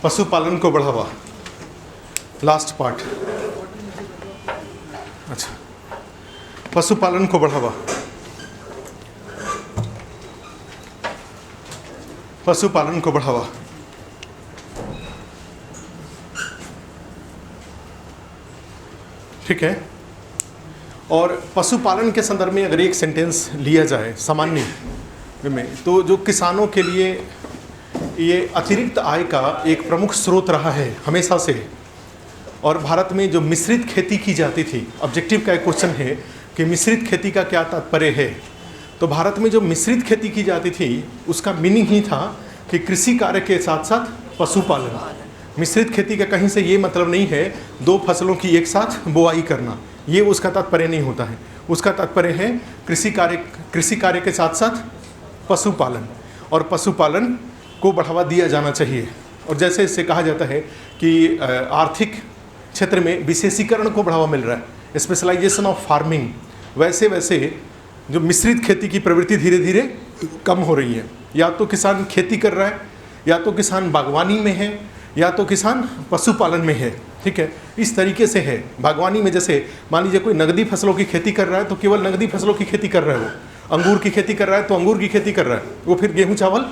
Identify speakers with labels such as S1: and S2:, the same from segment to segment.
S1: पशुपालन को बढ़ावा, लास्ट पार्ट। अच्छा, पशुपालन को बढ़ावा, पशुपालन को बढ़ावा। ठीक है। और पशुपालन के संदर्भ में अगर एक सेंटेंस लिया जाए सामान्य में, तो जो किसानों के लिए ये अतिरिक्त आय का एक प्रमुख स्रोत रहा है हमेशा से। और भारत में जो मिश्रित खेती की जाती थी, ऑब्जेक्टिव का एक क्वेश्चन है कि मिश्रित खेती का क्या तात्पर्य है। तो भारत में जो मिश्रित खेती की जाती थी उसका मीनिंग ही था कि कृषि कार्य के साथ साथ पशुपालन। मिश्रित खेती का कहीं से ये मतलब नहीं है दो फसलों की एक साथ बुआई करना, ये उसका तात्पर्य नहीं होता है। उसका तात्पर्य है कृषि कार्य के साथ साथ पशुपालन, और पशुपालन को बढ़ावा दिया जाना चाहिए। और जैसे इससे कहा जाता है कि आर्थिक क्षेत्र में विशेषीकरण को बढ़ावा मिल रहा है, स्पेशलाइजेशन ऑफ फार्मिंग, वैसे वैसे जो मिश्रित खेती की प्रवृत्ति धीरे धीरे कम हो रही है। या तो किसान खेती कर रहा है, या तो किसान बागवानी में है, या तो किसान पशुपालन में है। ठीक है, इस तरीके से है। बागवानी में जैसे मान लीजिए कोई नगदी फसलों की खेती कर रहा है तो केवल नगदी फसलों की खेती कर रहा है, वो अंगूर की खेती कर रहा है तो अंगूर की खेती कर रहा है, वो फिर गेहूँ चावल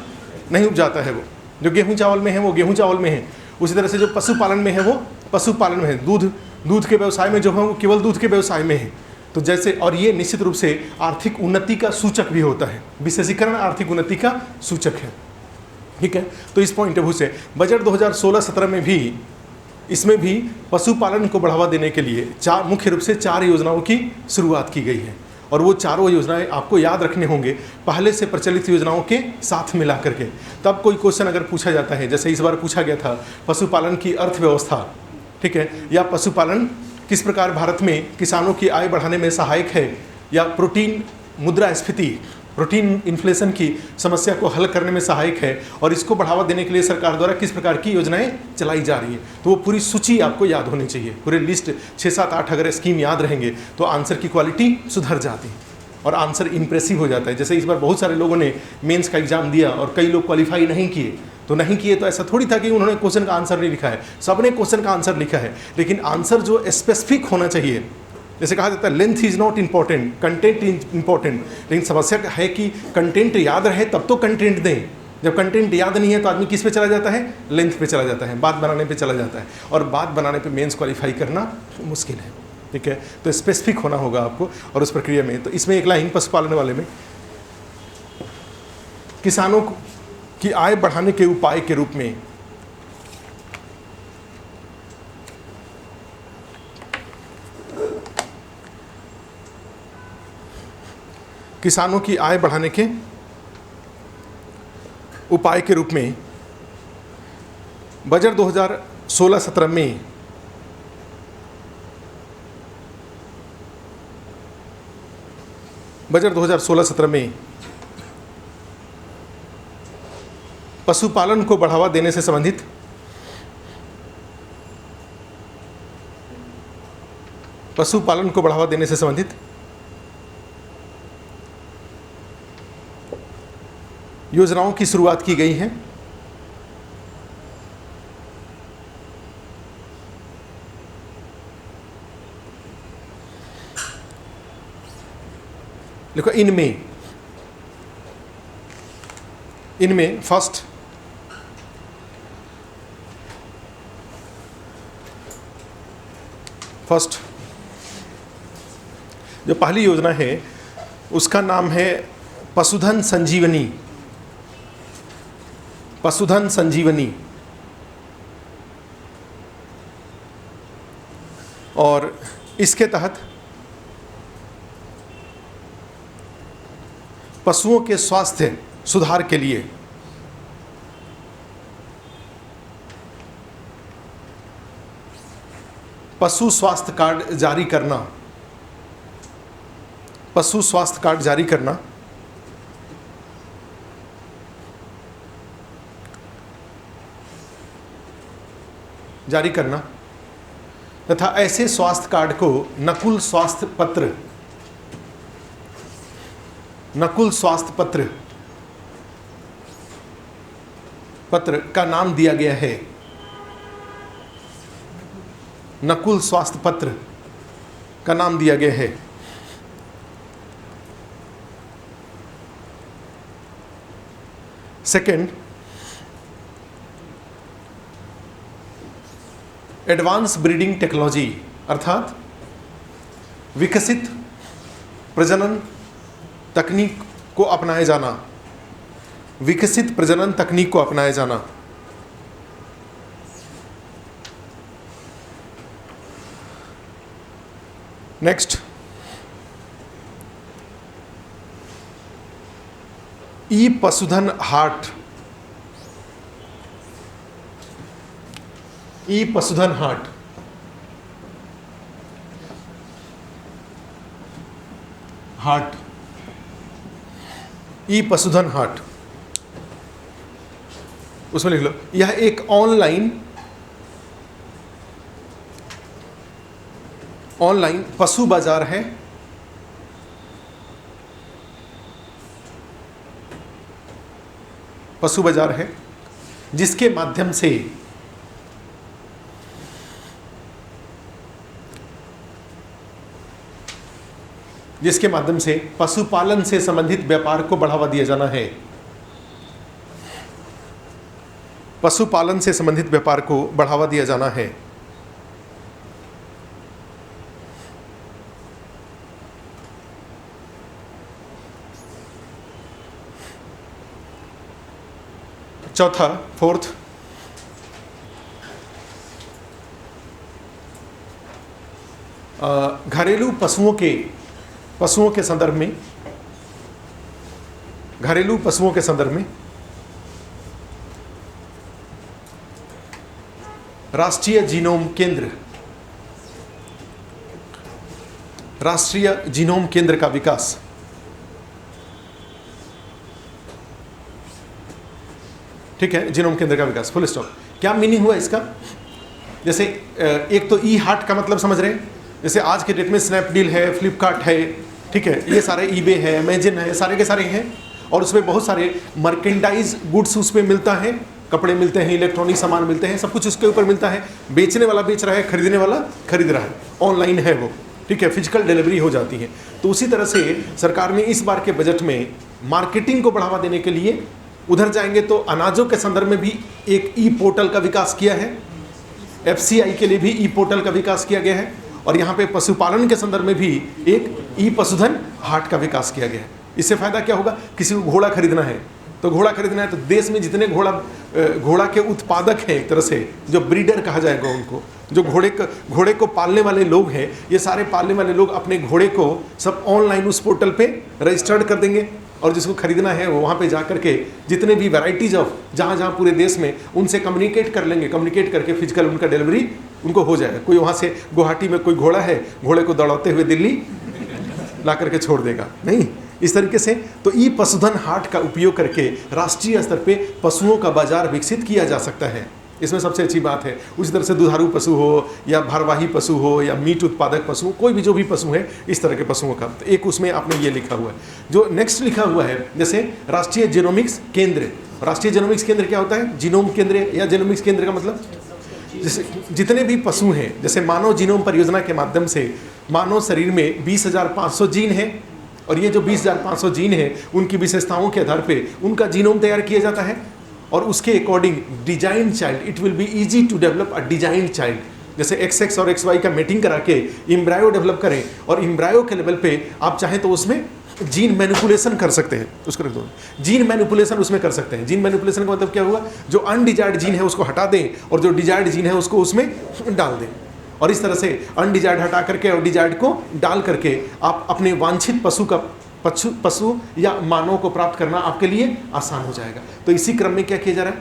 S1: नहीं उपजाता है। वो जो गेहूँ चावल में है वो गेहूँ चावल में है। उसी तरह से जो पशुपालन में है वो पशुपालन में है, दूध के व्यवसाय में जो है वो केवल दूध के व्यवसाय में है। तो जैसे, और ये निश्चित रूप से आर्थिक उन्नति का सूचक भी होता है। विशेषीकरण आर्थिक उन्नति का सूचक है। ठीक है, तो इस पॉइंट ऑफ व्यू से बजट 2016-17 में भी, इसमें भी पशुपालन को बढ़ावा देने के लिए मुख्य रूप से 4 योजनाओं की शुरुआत की गई है। और वो चारों योजनाएं आपको याद रखने होंगे पहले से प्रचलित योजनाओं के साथ मिला करके। तब कोई क्वेश्चन अगर पूछा जाता है, जैसे इस बार पूछा गया था पशुपालन की अर्थव्यवस्था, ठीक है, या पशुपालन किस प्रकार भारत में किसानों की आय बढ़ाने में सहायक है, या प्रोटीन मुद्रास्फीति, प्रोटीन इन्फ्लेशन की समस्या को हल करने में सहायक है, और इसको बढ़ावा देने के लिए सरकार द्वारा किस प्रकार की योजनाएं चलाई जा रही हैं। तो वो पूरी सूची आपको याद होनी चाहिए, पूरे लिस्ट 6, 7, 8 अगर स्कीम याद रहेंगे तो आंसर की क्वालिटी सुधर जाती है और आंसर इंप्रेसिव हो जाता है। जैसे इस बार बहुत सारे लोगों ने मेंस का एग्जाम दिया और कई लोग क्वालिफाई नहीं किए, तो नहीं किए तो ऐसा थोड़ी था कि उन्होंने क्वेश्चन का आंसर नहीं लिखा है, सबने क्वेश्चन का आंसर लिखा है, लेकिन आंसर जो स्पेसिफिक होना चाहिए। जैसे कहा जाता है length is not important, content is important. लेकिन समस्या है कि कंटेंट याद रहे तब तो कंटेंट दें। जब कंटेंट याद नहीं है तो आदमी किस पे चला जाता है, लेंथ पे चला जाता है, बात बनाने पे चला जाता है, और बात बनाने पे मेंस क्वालिफाई करना मुश्किल है। ठीक है, तो स्पेसिफिक होना होगा आपको और उस प्रक्रिया में। तो इसमें एक लाइन पशुपालन वाले में, किसानों की आय बढ़ाने के उपाय के रूप में किसानों की आय बढ़ाने के उपाय के रूप में बजट 2016-17 में पशुपालन को बढ़ावा देने से संबंधित योजनाओं की शुरुआत की गई है। देखो इनमें फर्स्ट जो पहली योजना है उसका नाम है पशुधन संजीवनी। और इसके तहत पशुओं के स्वास्थ्य सुधार के लिए पशु स्वास्थ्य कार्ड जारी करना तथा ऐसे स्वास्थ्य कार्ड को नकुल स्वास्थ्य पत्र का नाम दिया गया है। नकुल स्वास्थ्य पत्र का नाम दिया गया है। सेकंड, एडवांस ब्रीडिंग टेक्नोलॉजी, अर्थात विकसित प्रजनन तकनीक को अपनाया जाना, विकसित प्रजनन तकनीक को अपनाया जाना। नेक्स्ट, ई पशुधन हाट, ई पशुधन हाट, हाट, ई पशुधन हाट, उसमें लिख लो। यह एक ऑनलाइन पशु बाजार है पशु बाजार है जिसके माध्यम से पशुपालन से संबंधित व्यापार को बढ़ावा दिया जाना है। पशुपालन से संबंधित व्यापार को बढ़ावा दिया जाना है। चौथा, फोर्थ, घरेलू पशुओं के संदर्भ में, घरेलू पशुओं के संदर्भ में राष्ट्रीय जीनोम केंद्र, राष्ट्रीय जीनोम केंद्र का विकास। ठीक है, जीनोम केंद्र का विकास, फुल स्टॉप। क्या मीनिंग हुआ इसका? जैसे एक तो ई हार्ट का मतलब समझ रहे हैं, जैसे आज के डेट में स्नैपडील है, फ्लिपकार्ट है, ठीक है, ये सारे ईबे है, अमेजन है, सारे के सारे हैं, और उसमें बहुत सारे मर्केंडाइज गुड्स उसमें मिलता है, कपड़े मिलते हैं, इलेक्ट्रॉनिक सामान मिलते हैं, सब कुछ उसके ऊपर मिलता है। बेचने वाला बेच रहा है, खरीदने वाला खरीद रहा है, ऑनलाइन है वो, ठीक है, फिजिकल डिलीवरी हो जाती है। तो उसी तरह से सरकार ने इस बार के बजट में मार्केटिंग को बढ़ावा देने के लिए, उधर जाएंगे तो अनाजों के संदर्भ में भी एक ई पोर्टल का विकास किया है, एफसीआई के लिए भी ई पोर्टल का विकास किया गया है, और यहाँ पे पशुपालन के संदर्भ में भी एक ई पशुधन हाट का विकास किया गया है। इससे फायदा क्या होगा? किसी को घोड़ा खरीदना है तो देश में जितने घोड़ा के उत्पादक हैं, एक तरह से जो ब्रीडर कहा जाएगा उनको, जो घोड़े को पालने वाले लोग हैं, ये सारे पालने वाले लोग अपने घोड़े को सब ऑनलाइन उस पोर्टल पे रजिस्टर्ड कर देंगे, और जिसको खरीदना है वो वहाँ पे जा करके जितने भी वैराइटीज़ ऑफ जहाँ पूरे देश में उनसे कम्युनिकेट कर लेंगे, कम्युनिकेट करके फिजिकल उनका डिलीवरी उनको हो जाएगा। कोई वहाँ से गुवाहाटी में कोई घोड़ा है, घोड़े को दौड़ाते हुए दिल्ली ला करके छोड़ देगा, नहीं, इस तरीके से। तो ई पशुधन हाट का उपयोग करके राष्ट्रीय स्तर पे पशुओं का बाजार विकसित किया जा सकता है, इसमें सबसे अच्छी बात है। उसी तरह से दुधारू पशु हो या भारवाही पशु हो या मीट उत्पादक पशु, कोई भी जो भी पशु है, इस तरह के पशुओं का, तो एक उसमें आपने ये लिखा हुआ है। जो नेक्स्ट लिखा हुआ है, जैसे राष्ट्रीय जीनोमिक्स केंद्र। राष्ट्रीय जीनोमिक्स केंद्र क्या होता है? जीनोम केंद्र या जीनोमिक्स केंद्र का मतलब जैसे जितने भी पशु हैं, जैसे मानव जीनोम परियोजना के माध्यम से मानव शरीर में 20,500 जीन है, और ये जो 20,500 जीन है उनकी विशेषताओं के आधार पे उनका जीनोम तैयार किया जाता है, और उसके according design child, it will be easy to develop a design child. जैसे XX और XY का मेटिंग करा के इम्ब्रायो डेवलप करें, और इम्ब्रायो के लेवल पे आप चाहें तो उसमें जीन मैनिपुलेशन कर सकते हैं, उसको रख दो, जीन मैनिपुलेशन उसमें कर सकते हैं। जीन मैनिपुलेशन का मतलब क्या हुआ? जो अनडिजायर्ड जीन है उसको हटा दें, और जो डिजायर्ड जीन है उसको उसमें डाल दें, और इस तरह से अनडिजायर्ड हटा करके और डिजायर्ड को डाल करके आप अपने वांछित पशु या मानव को प्राप्त करना आपके लिए आसान हो जाएगा। तो इसी क्रम में क्या किया जा रहा है?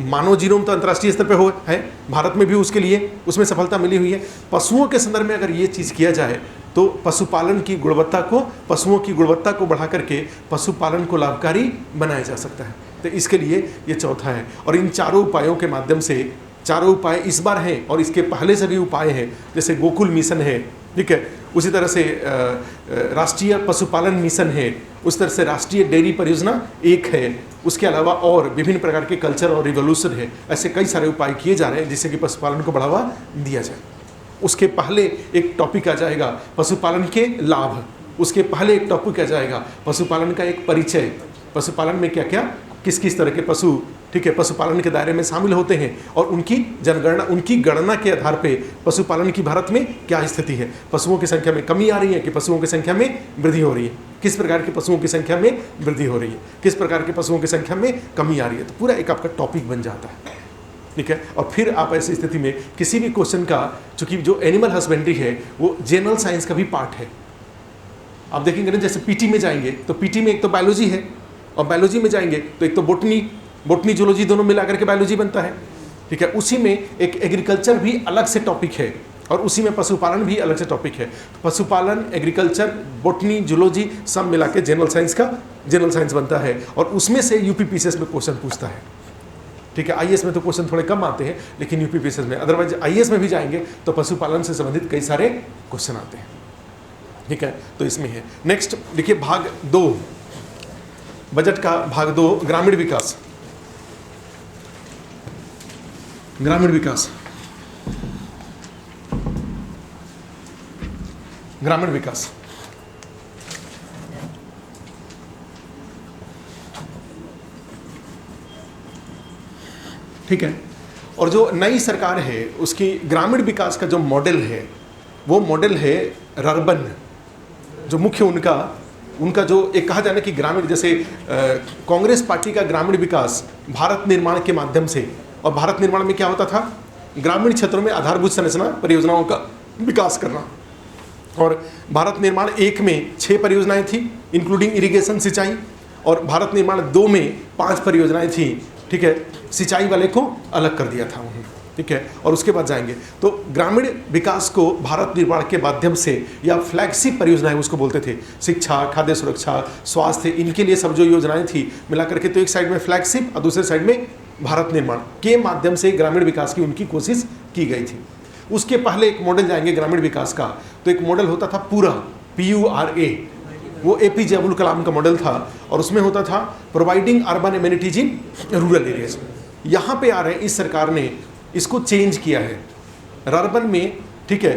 S1: मानव जीनोम तो अंतर्राष्ट्रीय स्तर पे है, भारत में भी उसके लिए उसमें सफलता मिली हुई है। पशुओं के संदर्भ में अगर ये चीज़ किया जाए तो पशुपालन की गुणवत्ता को, पशुओं की गुणवत्ता को बढ़ा करके पशुपालन को लाभकारी बनाया जा सकता है। तो इसके लिए ये चौथा है, और इन चारों उपायों के माध्यम से, चारों उपाय इस बार हैं और इसके पहले से भी उपाय हैं, जैसे गोकुल मिशन है, ठीक है। उसी तरह से राष्ट्रीय पशुपालन मिशन है, उस तरह से राष्ट्रीय डेयरी परियोजना एक है, उसके अलावा और विभिन्न प्रकार के कल्चर और रिवोल्यूशन है। ऐसे कई सारे उपाय किए जा रहे हैं जिससे कि पशुपालन को बढ़ावा दिया जाए। उसके पहले एक टॉपिक आ जाएगा पशुपालन के लाभ, उसके पहले एक टॉपिक आ जाएगा पशुपालन का एक परिचय, पशुपालन में क्या क्या किस किस तरह के पशु, ठीक है, पशुपालन के दायरे में शामिल होते हैं और उनकी जनगणना, उनकी गणना के आधार पे पशुपालन की भारत में क्या स्थिति है, पशुओं की संख्या में कमी आ रही है कि पशुओं की संख्या में वृद्धि हो रही है, किस प्रकार के पशुओं की संख्या में वृद्धि हो रही है, किस प्रकार के पशुओं की संख्या में कमी आ रही है। तो पूरा एक आपका टॉपिक बन जाता है, ठीक है। और फिर आप ऐसी स्थिति में किसी भी क्वेश्चन का, चूंकि जो एनिमल हस्बेंड्री है वो जनरल साइंस का भी पार्ट है। आप देखेंगे ना, जैसे पीटी में जाएंगे तो पीटी में एक तो बायोलॉजी है, और बायोलॉजी में जाएंगे तो एक तो बोटनी जूलॉजी दोनों मिला करके बायोलॉजी बनता है, ठीक है। उसी में एक एग्रीकल्चर भी अलग से टॉपिक है और उसी में पशुपालन भी अलग से टॉपिक है। तो पशुपालन, एग्रीकल्चर, बोटनी, जूलॉजी सब मिला के जनरल साइंस बनता है और उसमें से यूपीपीसीएस में क्वेश्चन पूछता है, ठीक है। आईएएस में तो क्वेश्चन थोड़े कम आते हैं, लेकिन यूपीपीसीएस में, अदरवाइज आईएएस में भी जाएंगे तो पशुपालन से संबंधित कई सारे क्वेश्चन आते हैं, ठीक है। तो इसमें है। नेक्स्ट देखिए भाग 2, बजट का भाग 2, ग्रामीण विकास। ग्रामीण विकास, ग्रामीण विकास, ठीक है। और जो नई सरकार है उसकी ग्रामीण विकास का जो मॉडल है वो मॉडल है रर्बन। जो मुख्य उनका जो एक कहा जाए ना कि ग्रामीण, जैसे कांग्रेस पार्टी का ग्रामीण विकास भारत निर्माण के माध्यम से, और भारत निर्माण में क्या होता था, ग्रामीण क्षेत्रों में आधारभूत संरचना परियोजनाओं का विकास करना। और भारत निर्माण 1 में 6 परियोजनाएं थी इंक्लूडिंग इरिगेशन, सिंचाई, और भारत निर्माण 2 में 5 परियोजनाएं थी, ठीक है। सिंचाई वाले को अलग कर दिया था उन्होंने, ठीक है। और उसके बाद जाएंगे तो ग्रामीण विकास को भारत निर्माण के माध्यम से, या फ्लैगशिप परियोजनाएं उसको बोलते थे, शिक्षा, खाद्य सुरक्षा, स्वास्थ्य, इनके लिए सब जो योजनाएं थी मिला करके, तो एक साइड में फ्लैगशिप और दूसरे साइड में भारत निर्माण के माध्यम से ग्रामीण विकास की उनकी कोशिश की गई थी। उसके पहले एक मॉडल जाएंगे ग्रामीण विकास का, तो एक मॉडल होता था पूरा, PURA, वो APJ अब्दुल कलाम का मॉडल था, और उसमें होता था providing urban amenities in rural areas. यहाँ पे आ रहे हैं, इस सरकार ने इसको चेंज किया है रर्बन में, ठीक है,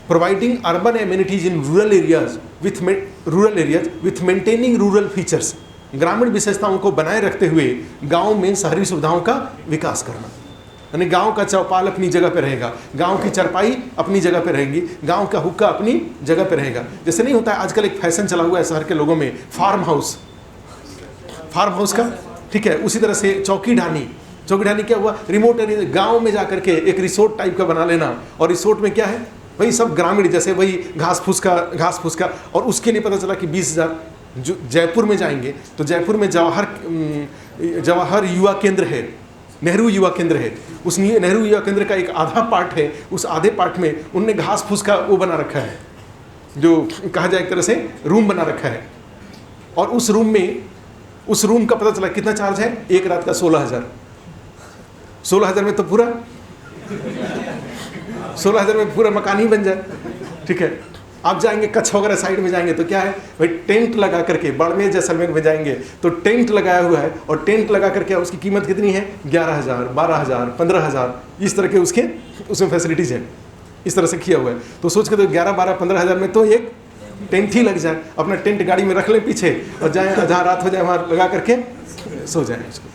S1: providing urban amenities in rural areas with maintaining rural features. ग्रामीण विशेषताओं को बनाए रखते हुए गांव में शहरी सुविधाओं का विकास करना, यानी गांव का चौपाल अपनी जगह पे रहेगा, गांव की चरपाई अपनी जगह पे रहेंगी, गांव का हुक्का अपनी जगह पे रहेगा। जैसे नहीं होता है आजकल एक फैशन चला हुआ है शहर के लोगों में, फार्म हाउस का, ठीक है। उसी तरह से चौकी ढानी क्या हुआ, रिमोट एरिया, गांव में जाकर के एक रिसोर्ट टाइप का बना लेना, और रिसोर्ट में क्या है, वही सब ग्रामीण, जैसे वही घास फूस का। और उसके लिए पता चला कि 20,000, जो जयपुर में जाएंगे तो जयपुर में जवाहर युवा केंद्र है, नेहरू युवा केंद्र है, उस नेहरू युवा केंद्र का एक आधा पार्ट है, उस आधे पार्ट में उनने घास फूस का वो बना रखा है, जो कहा जाए एक तरह से रूम बना रखा है। और उस रूम का पता चला कितना चार्ज है, एक रात का 16,000 में तो पूरा 16,000 में पूरा मकान ही बन जाए, ठीक है। आप जाएंगे कच्छ वगैरह साइड में जाएंगे तो क्या है भाई, टेंट लगा करके, बाड़मेर जैसलमेर में जाएंगे तो टेंट लगाया हुआ है, और टेंट लगा करके उसकी कीमत कितनी है, 11,000, 12,000, 15,000, इस तरह के उसमें फैसिलिटीज़ है, इस तरह से किया हुआ है। तो सोच के तो 11, 12, 15,000 में तो एक टेंट ही लग जाए, अपना टेंट गाड़ी में रख ले पीछे और जाए, जहाँ रात हो जाए वहाँ लगा करके सो जाए उसको,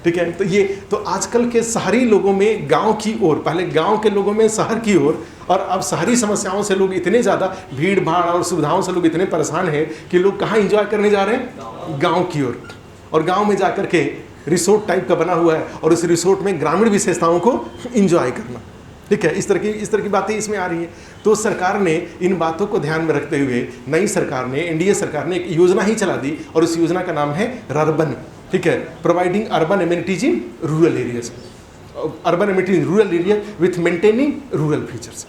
S1: ठीक है। तो ये तो आजकल के शहरी लोगों में गांव की ओर, पहले गांव के लोगों में शहर की ओर, और अब शहरी समस्याओं से लोग इतने ज़्यादा, भीड़ भाड़ और सुविधाओं से लोग इतने परेशान हैं कि लोग कहाँ एंजॉय करने जा रहे हैं, गांव की ओर। और गांव में जाकर के रिसोर्ट टाइप का बना हुआ है, और उस रिसोर्ट में ग्रामीण विशेषताओं को एंजॉय करना, ठीक है। इस तरह की बातें इसमें आ रही हैं। तो सरकार ने इन बातों को ध्यान में रखते हुए, नई सरकार ने, एनडीए सरकार ने एक योजना ही चला दी, और उस योजना का नाम है रर्बन, ठीक है, providing urban amenities in rural areas, urban amenities in rural area with maintaining rural features.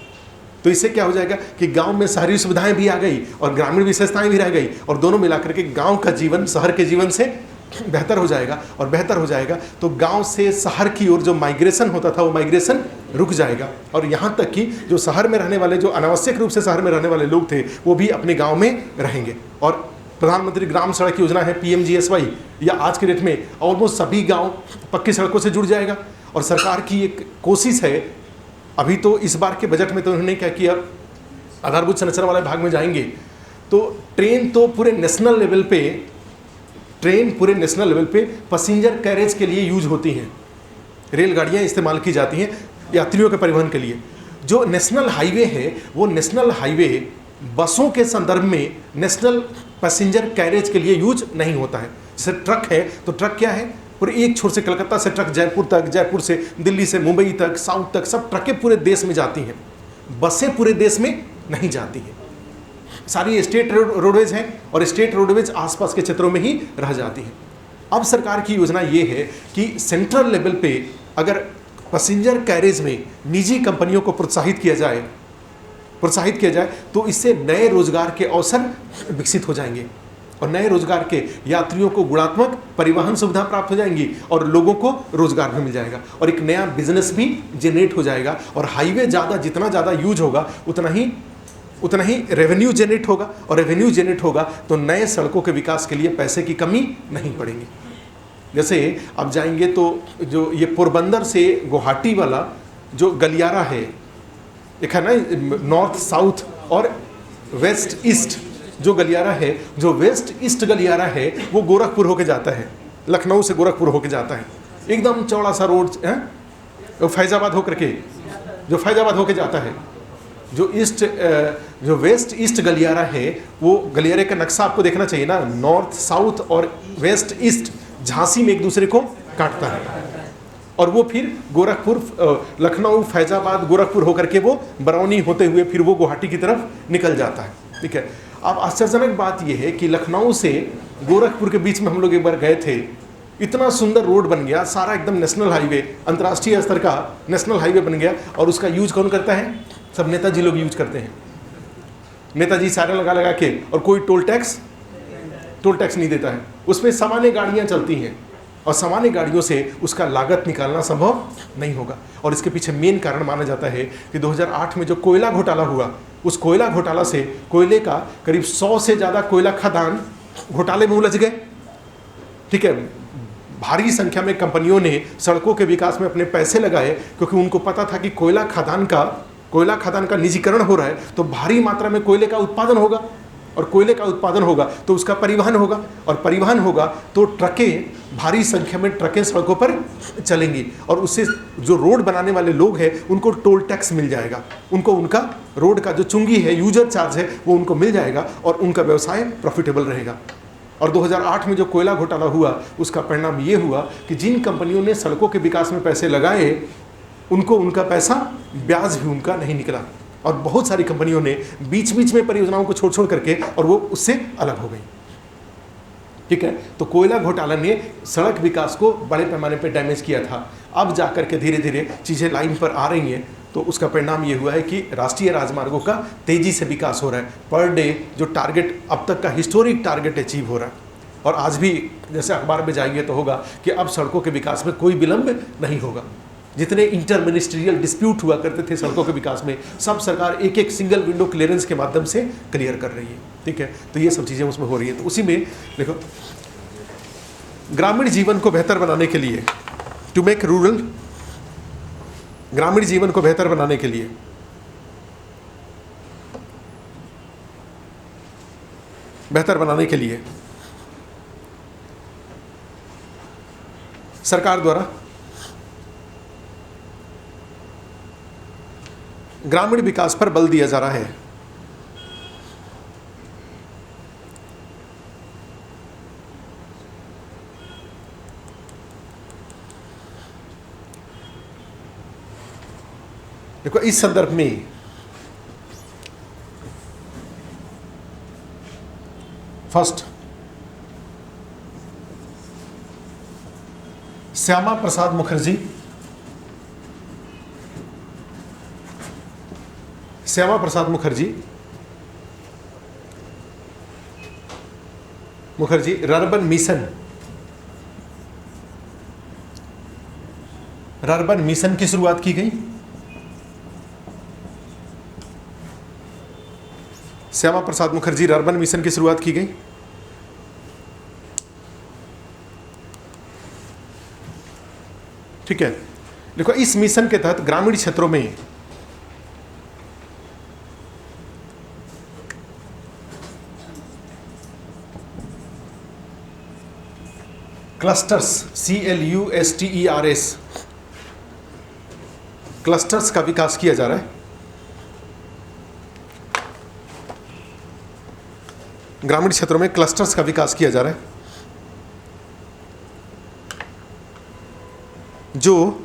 S1: तो इससे क्या हो जाएगा कि गांव में शहरी सुविधाएं भी आ गई और ग्रामीण विशेषताएं भी रह गई, और दोनों मिलाकर के गांव का जीवन शहर के जीवन से बेहतर हो जाएगा। और बेहतर हो जाएगा तो गांव से शहर की ओर जो माइग्रेशन होता था वो माइग्रेशन रुक जाएगा। और यहाँ तक कि जो शहर में रहने वाले, जो अनावश्यक रूप से शहर में रहने वाले लोग थे, वो भी अपने गांव में रहेंगे। और प्रधानमंत्री ग्राम सड़क योजना है PMGSY, या आज के डेट में ऑलमोस्ट सभी गांव पक्की सड़कों से जुड़ जाएगा। और सरकार की एक कोशिश है, अभी तो इस बार के बजट में तो उन्होंने क्या किया, आधारभूत संरचना वाले भाग में जाएंगे तो ट्रेन तो पूरे नेशनल लेवल पे पैसेंजर कैरेज के लिए यूज होती हैं, रेलगाड़ियाँ इस्तेमाल की जाती हैं यात्रियों के परिवहन के लिए। जो नेशनल हाईवे है, वो नेशनल हाईवे बसों के संदर्भ में नेशनल पैसेंजर कैरेज के लिए यूज नहीं होता है। जैसे ट्रक है, तो ट्रक क्या है, पूरे एक छोर से कलकत्ता से ट्रक जयपुर तक, जयपुर से दिल्ली से मुंबई तक, साउथ तक, सब ट्रकें पूरे देश में जाती हैं। बसें पूरे देश में नहीं जाती हैं, सारी स्टेट रोडवेज हैं और स्टेट रोडवेज आसपास के क्षेत्रों में ही रह जाती हैं। अब सरकार की योजना ये है कि सेंट्रल लेवल पे अगर पैसेंजर कैरेज में निजी कंपनियों को प्रोत्साहित किया जाए तो इससे नए रोजगार के अवसर विकसित हो जाएंगे और नए रोजगार के यात्रियों को गुणात्मक परिवहन सुविधा प्राप्त हो जाएंगी और लोगों को रोजगार भी मिल जाएगा और एक नया बिजनेस भी जनरेट हो जाएगा। और हाईवे जितना ज़्यादा यूज होगा उतना ही रेवेन्यू जनरेट होगा, और रेवेन्यू जनरेट होगा तो नए सड़कों के विकास के लिए पैसे की कमी नहीं पड़ेगी। जैसे अब जाएंगे तो जो ये पोरबंदर से गुवाहाटी वाला जो गलियारा है, एक है ना, नॉर्थ साउथ और वेस्ट ईस्ट जो गलियारा है, जो वेस्ट ईस्ट गलियारा है वो गोरखपुर होके जाता है, लखनऊ से गोरखपुर होके जाता है, एकदम चौड़ा सा रोड है, फैजाबाद होके जाता है। जो वेस्ट ईस्ट गलियारा है, वो गलियारे का नक्शा आपको देखना चाहिए ना, नॉर्थ साउथ और वेस्ट ईस्ट झांसी में एक दूसरे को काटता है और वो फिर गोरखपुर, लखनऊ, फैजाबाद, गोरखपुर होकर के वो बरौनी होते हुए फिर वो गुवाहाटी की तरफ निकल जाता है। ठीक है, अब आश्चर्यजनक बात यह है कि लखनऊ से गोरखपुर के बीच में हम लोग एक बार गए थे, इतना सुंदर रोड बन गया, सारा एकदम नेशनल हाईवे, अंतर्राष्ट्रीय स्तर का नेशनल हाईवे बन गया। और उसका यूज कौन करता है? सब नेताजी लोग यूज करते हैं, नेताजी सारे लगा के, और कोई टोल टैक्स नहीं देता है। उसमें सामान्य गाड़ियाँ चलती हैं और सामान्य गाड़ियों से उसका लागत निकालना संभव नहीं होगा। और इसके पीछे मेन कारण माना जाता है कि 2008 में जो कोयला घोटाला हुआ, उस कोयला घोटाला से कोयले का करीब 100 से ज़्यादा कोयला खदान घोटाले में उलझ गए। ठीक है, भारी संख्या में कंपनियों ने सड़कों के विकास में अपने पैसे लगाए क्योंकि उनको पता था कि कोयला खदान का निजीकरण हो रहा है तो भारी मात्रा में कोयले का उत्पादन होगा, और कोयले का उत्पादन होगा तो उसका परिवहन होगा, और परिवहन होगा तो भारी संख्या में ट्रकें सड़कों पर चलेंगी, और उससे जो रोड बनाने वाले लोग हैं उनको टोल टैक्स मिल जाएगा, उनको उनका रोड का जो चुंगी है, यूजर चार्ज है, वो उनको मिल जाएगा और उनका व्यवसाय प्रॉफिटेबल रहेगा। और 2008 में जो कोयला घोटाला हुआ, उसका परिणाम ये हुआ कि जिन कंपनियों ने सड़कों के विकास में पैसे लगाए उनको उनका पैसा, ब्याज भी उनका नहीं निकला, और बहुत सारी कंपनियों ने बीच बीच में परियोजनाओं को छोड़ करके और वो उससे अलग हो गई। ठीक है, तो कोयला घोटाला ने सड़क विकास को बड़े पैमाने पर डैमेज किया था। अब जाकर के धीरे धीरे चीज़ें लाइन पर आ रही हैं, तो उसका परिणाम ये हुआ है कि राष्ट्रीय राजमार्गों का तेज़ी से विकास हो रहा है। पर डे जो टारगेट अब तक का हिस्टोरिक टारगेट अचीव हो रहा है, और आज भी जैसे अखबार में जाएंगे तो होगा कि अब सड़कों के विकास में कोई विलंब नहीं होगा। जितने इंटर मिनिस्ट्रियल डिस्प्यूट हुआ करते थे सड़कों के विकास में, सब सरकार एक एक सिंगल विंडो क्लियरेंस के माध्यम से क्लियर कर रही है। ठीक है, तो ये सब चीज़ें उसमें हो रही है। तो उसी में देखो, ग्रामीण जीवन को बेहतर बनाने के लिए, टू मेक रूरल, ग्रामीण जीवन को बेहतर बनाने के लिए सरकार द्वारा ग्रामीण विकास पर बल दिया जा रहा है। देखो, इस संदर्भ में first Shyama Prasad Mukherjee rurban mission की शुरुआत की गई। श्यामा प्रसाद मुखर्जी अर्बन मिशन की शुरुआत की गई। ठीक है, देखो इस मिशन के तहत ग्रामीण क्षेत्रों में क्लस्टर्स, CLUSTERS, क्लस्टर्स का विकास किया जा रहा है। ग्रामीण क्षेत्रों में क्लस्टर्स का विकास किया जा रहा है, जो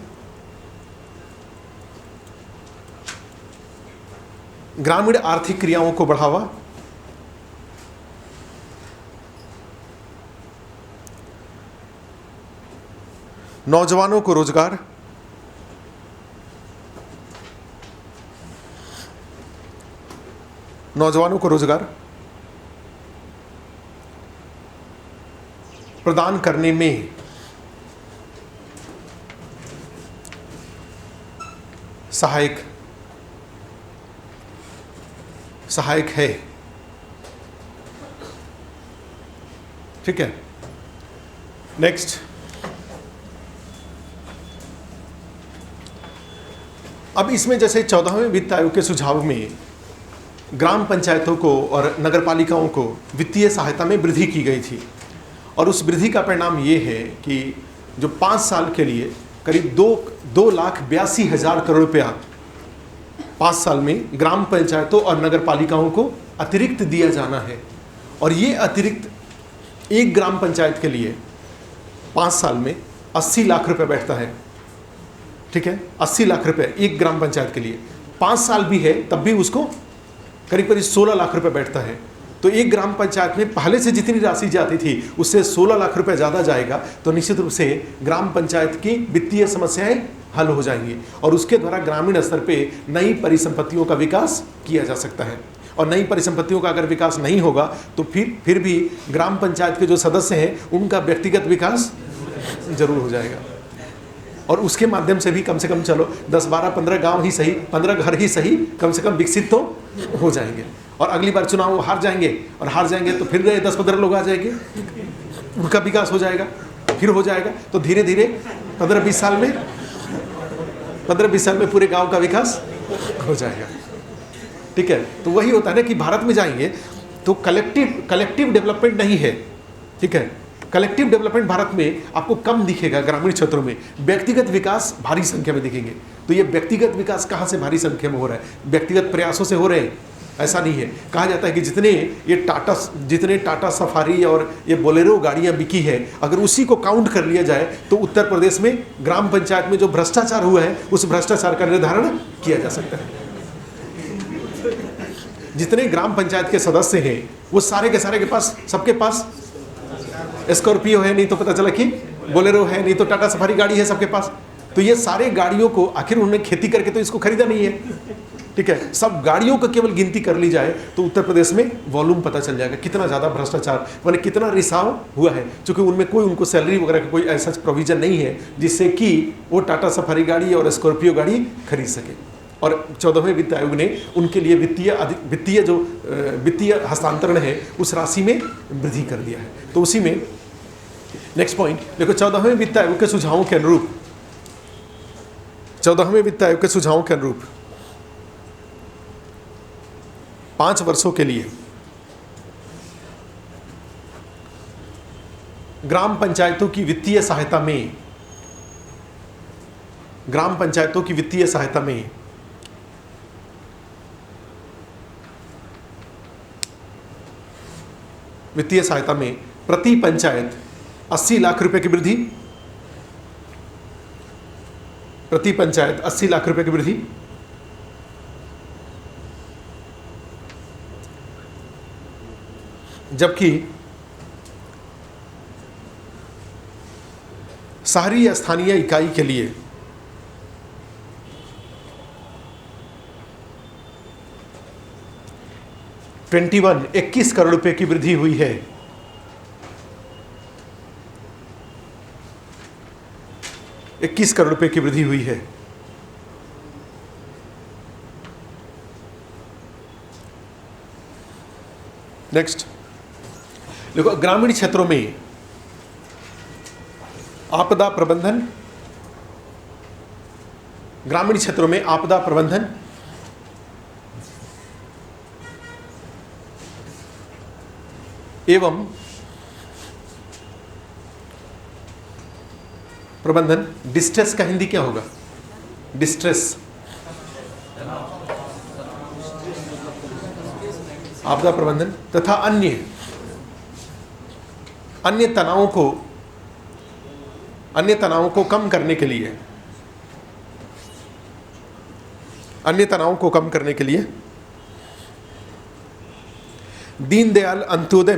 S1: ग्रामीण आर्थिक क्रियाओं को बढ़ावा, नौजवानों को रोजगार, प्रदान करने में सहायक है। ठीक है, नेक्स्ट, अब इसमें जैसे 14वें वित्त आयोग के सुझाव में ग्राम पंचायतों को और नगरपालिकाओं को वित्तीय सहायता में वृद्धि की गई थी, और उस वृद्धि का परिणाम ये है कि जो 5 साल के लिए करीब 2,82,000 करोड़ रुपया 5 साल में ग्राम पंचायतों और नगरपालिकाओं को अतिरिक्त दिया जाना है। और ये अतिरिक्त एक ग्राम पंचायत के लिए 5 साल में 80 लाख रुपए बैठता है। ठीक है, 80 लाख रुपए एक ग्राम पंचायत के लिए, 5 साल भी है तब भी उसको करीब 16 लाख रुपए बैठता है। तो एक ग्राम पंचायत में पहले से जितनी राशि जाती थी उससे 16 लाख रुपए ज़्यादा जाएगा, तो निश्चित रूप से ग्राम पंचायत की वित्तीय समस्याएं हल हो जाएंगी और उसके द्वारा ग्रामीण स्तर पे नई परिसंपत्तियों का विकास किया जा सकता है। और नई परिसंपत्तियों का अगर विकास नहीं होगा तो फिर भी ग्राम पंचायत के जो सदस्य हैं उनका व्यक्तिगत विकास जरूर हो जाएगा, और उसके माध्यम से भी कम से कम चलो 10, 12, 15 गांव ही सही, 15 घर ही सही, कम से कम विकसित तो हो जाएंगे। और अगली बार चुनाव वो हार जाएंगे, और हार जाएंगे तो फिर 10-15 लोग आ जाएंगे, उनका विकास हो जाएगा, फिर हो जाएगा। तो धीरे धीरे 15-20 साल में पूरे गांव का विकास हो जाएगा। ठीक है, तो वही होता है ना कि भारत में जाएंगे तो कलेक्टिव डेवलपमेंट नहीं है। ठीक है, कलेक्टिव डेवलपमेंट भारत में आपको कम दिखेगा, ग्रामीण क्षेत्रों में व्यक्तिगत विकास भारी संख्या में दिखेंगे। तो ये व्यक्तिगत विकास कहाँ से भारी संख्या में हो रहा है? व्यक्तिगत प्रयासों से हो रहे हैं, ऐसा नहीं है। कहा जाता है कि जितने टाटा सफारी और ये बोलेरो गाड़ियाँ बिकी है, अगर उसी को काउंट कर लिया जाए तो उत्तर प्रदेश में ग्राम पंचायत में जो भ्रष्टाचार हुआ है उस भ्रष्टाचार का निर्धारण किया जा सकता है। जितने ग्राम पंचायत के सदस्य हैं वो सारे के सारे के पास, सबके पास स्कॉर्पियो है, नहीं तो पता चला कि बोलेरो है, नहीं तो टाटा सफारी गाड़ी है सबके पास। तो ये सारे गाड़ियों को आखिर उन्होंने खेती करके तो इसको खरीदा नहीं है। ठीक है, सब गाड़ियों का केवल गिनती कर ली जाए तो उत्तर प्रदेश में वॉल्यूम पता चल जाएगा कितना ज़्यादा भ्रष्टाचार, माने कितना रिसाव हुआ है, क्योंकि उनमें कोई उनको सैलरी वगैरह का कोई ऐसा प्रोविजन नहीं है जिससे कि वो टाटा सफारी गाड़ी और स्कॉर्पियो गाड़ी खरीद सके। और 14वें वित्त आयोग ने उनके लिए वित्तीय हस्तांतरण है उस राशि में वृद्धि कर दिया है। तो उसी में नेक्स्ट पॉइंट देखो, 14वें वित्त आयोग के सुझावों के अनुरूप 5 वर्षों के लिए ग्राम पंचायतों की वित्तीय सहायता में प्रति पंचायत 80 लाख रुपए की वृद्धि, जबकि शहरी या स्थानीय इकाई के लिए 21 करोड़ रुपए की वृद्धि हुई है। 21 करोड़ रुपए की वृद्धि हुई है। नेक्स्ट देखो, ग्रामीण क्षेत्रों में आपदा प्रबंधन, ग्रामीण क्षेत्रों में आपदा प्रबंधन एवं प्रबंधन, डिस्ट्रेस का हिंदी क्या होगा? डिस्ट्रेस, आपदा प्रबंधन तथा अन्य तनावों को कम करने के लिए, दीनदयाल अंत्योदय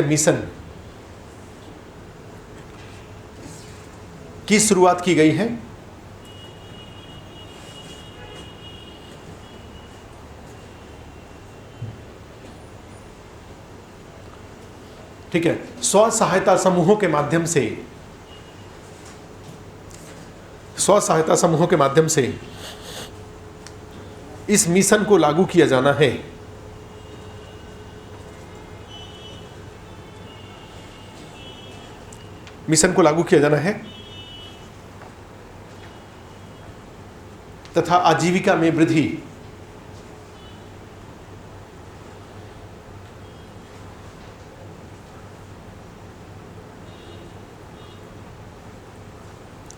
S1: मिशन, की शुरुआत की गई है। ठीक है, स्व सहायता समूहों के माध्यम से इस मिशन को लागू किया जाना है। तथा आजीविका में वृद्धि,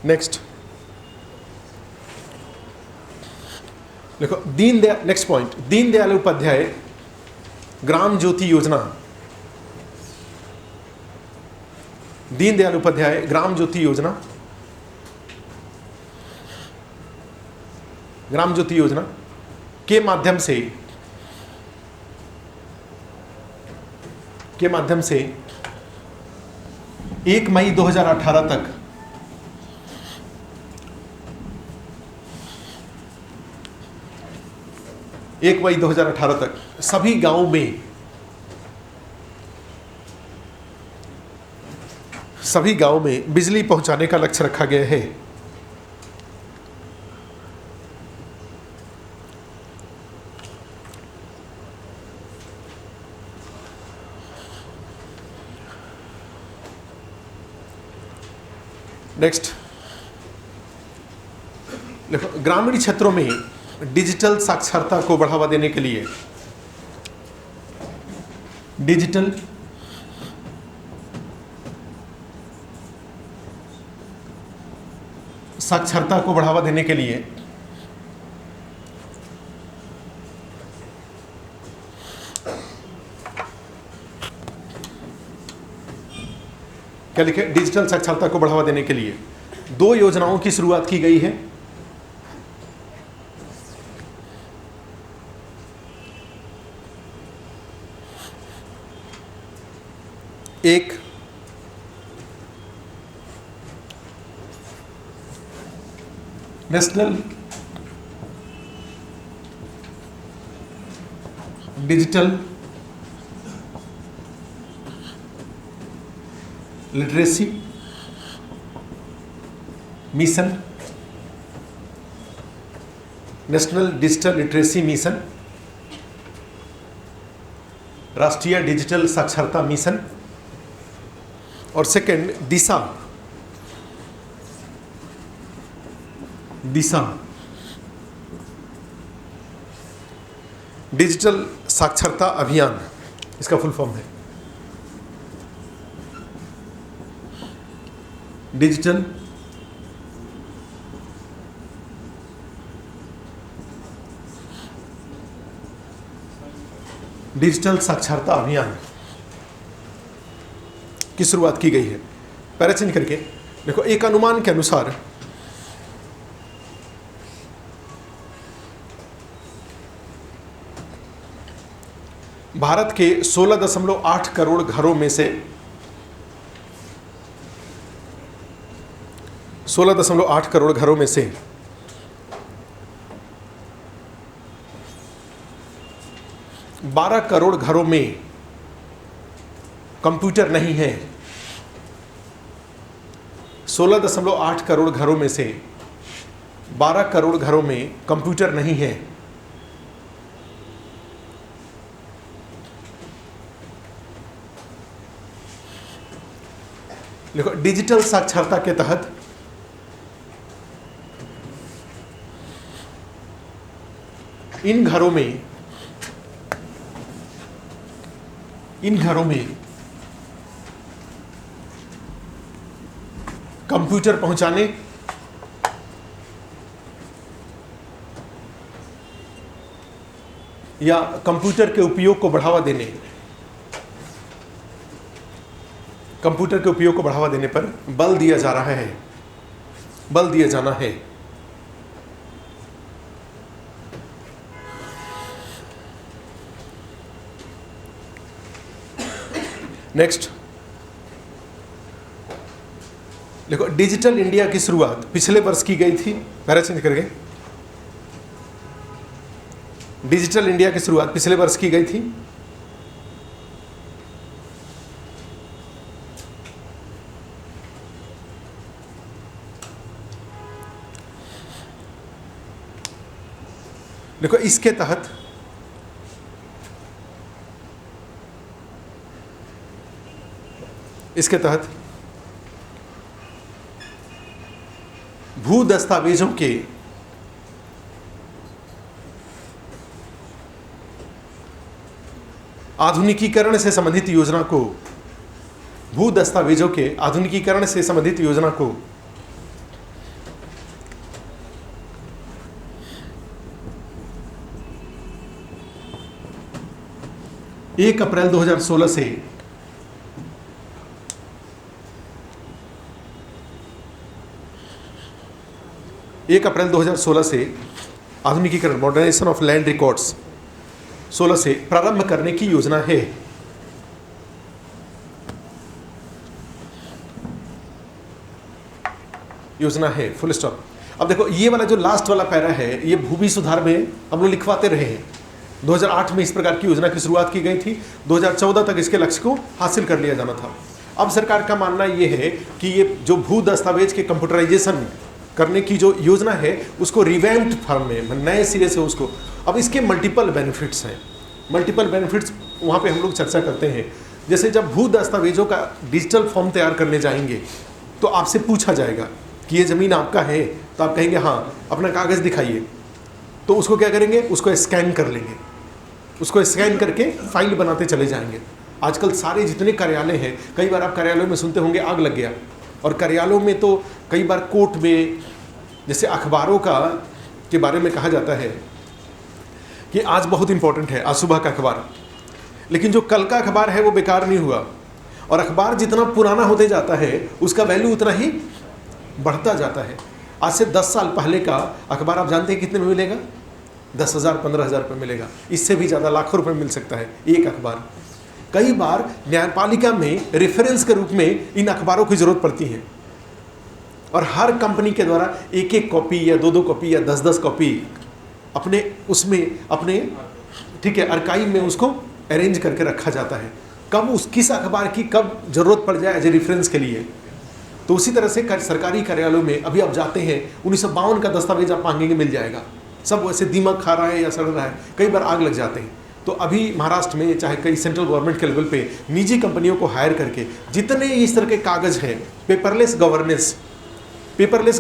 S1: नेक्स्ट देखो, नेक्स्ट पॉइंट, दीनदयाल उपाध्याय ग्राम ज्योति योजना, के माध्यम से 1 मई 2018 तक सभी गांवों में बिजली पहुंचाने का लक्ष्य रखा गया है। नेक्स्ट देखो, ग्रामीण क्षेत्रों में डिजिटल साक्षरता को बढ़ावा देने के लिए, क्या लिखे? डिजिटल साक्षरता को बढ़ावा देने के लिए 2 योजनाओं की शुरुआत की गई है। एक नेशनल डिजिटल लिटरेसी मिशन, राष्ट्रीय डिजिटल साक्षरता मिशन, और सेकंड दिशा डिजिटल साक्षरता अभियान, इसका फुल फॉर्म है डिजिटल साक्षरता अभियान की शुरुआत की गई है। पैरा चेंज करके देखो, एक अनुमान के अनुसार भारत के 16.8 करोड़ घरों में से 12 करोड़ घरों में कंप्यूटर नहीं है। 16.8 करोड़ घरों में से 12 करोड़ घरों में कंप्यूटर नहीं है। देखो, डिजिटल साक्षरता के तहत इन घरों में कंप्यूटर पहुंचाने या कंप्यूटर के उपयोग को बढ़ावा देने पर बल दिया जा रहा है, बल दिया जाना है। नेक्स्ट देखो, डिजिटल इंडिया की शुरुआत पिछले वर्ष की गई थी। पैरा चेंज करके, डिजिटल इंडिया की शुरुआत पिछले वर्ष की गई थी। देखो, इसके तहत भू दस्तावेजों के आधुनिकीकरण से संबंधित योजना को 1 अप्रैल 2016 से 1 अप्रैल 2016 से आधुनिकीकरण, मॉडर्नाइजेशन ऑफ लैंड रिकॉर्ड्स 16 से प्रारंभ करने की योजना है। Full stop. अब देखो, ये वाला जो लास्ट वाला पैरा है, ये भूमि सुधार में हम लोग लिखवाते रहे हैं। 2008 में इस प्रकार की योजना की शुरुआत की गई थी। 2014 तक इसके लक्ष्य को हासिल कर लिया जाना था। अब सरकार का मानना ये है कि ये जो भू दस्तावेज के कंप्यूटराइजेशन करने की जो योजना है, उसको रिवैम्प्ड फॉर्म में, नए सिरे से उसको, अब इसके मल्टीपल बेनिफिट्स हैं। मल्टीपल बेनिफिट्स वहाँ पे हम लोग चर्चा करते हैं। जैसे जब भू दस्तावेजों का डिजिटल फॉर्म तैयार करने जाएंगे तो आपसे पूछा जाएगा कि ये ज़मीन आपका है, तो आप कहेंगे हाँ, अपना कागज़ दिखाइए। तो उसको क्या करेंगे, उसको स्कैन कर लेंगे, उसको स्कैन करके फाइल बनाते चले जाएंगे। आजकल सारे जितने कार्यालय हैं, कई बार आप कार्यालयों में सुनते होंगे आग लग गया, और कार्यालयों में तो कई बार कोर्ट में, जैसे अखबारों के बारे में कहा जाता है कि आज बहुत इंपॉर्टेंट है, आज सुबह का अखबार, लेकिन जो कल का अखबार है वो बेकार नहीं हुआ। और अखबार जितना पुराना होते जाता है उसका वैल्यू उतना ही बढ़ता जाता है। आज से 10 साल पहले का अखबार आप जानते हैं कितने में मिलेगा? 10,000 15,000 रुपये मिलेगा। इससे भी ज़्यादा लाखों रुपए मिल सकता है एक अखबार। कई बार न्यायपालिका में रेफरेंस के रूप में इन अखबारों की ज़रूरत पड़ती है, और हर कंपनी के द्वारा एक एक कॉपी या दो कॉपी या 10 कॉपी अपने ठीक है आर्काइव में उसको अरेंज करके रखा जाता है। कब किस अखबार की कब ज़रूरत पड़ जाए एज ए रेफरेंस के लिए। तो उसी तरह से सरकारी कार्यालयों में अभी आप जाते हैं, 1952 का दस्तावेज आप मांगेंगे, मिल जाएगा। सब वैसे दीमक खा रहा है या सड़ रहा है, कई बार आग लग जाते हैं। तो अभी महाराष्ट्र में, चाहे कई सेंट्रल गवर्नमेंट के लेवल पे, निजी कंपनियों को हायर करके जितने इस तरह के कागज़ हैं, पेपरलेस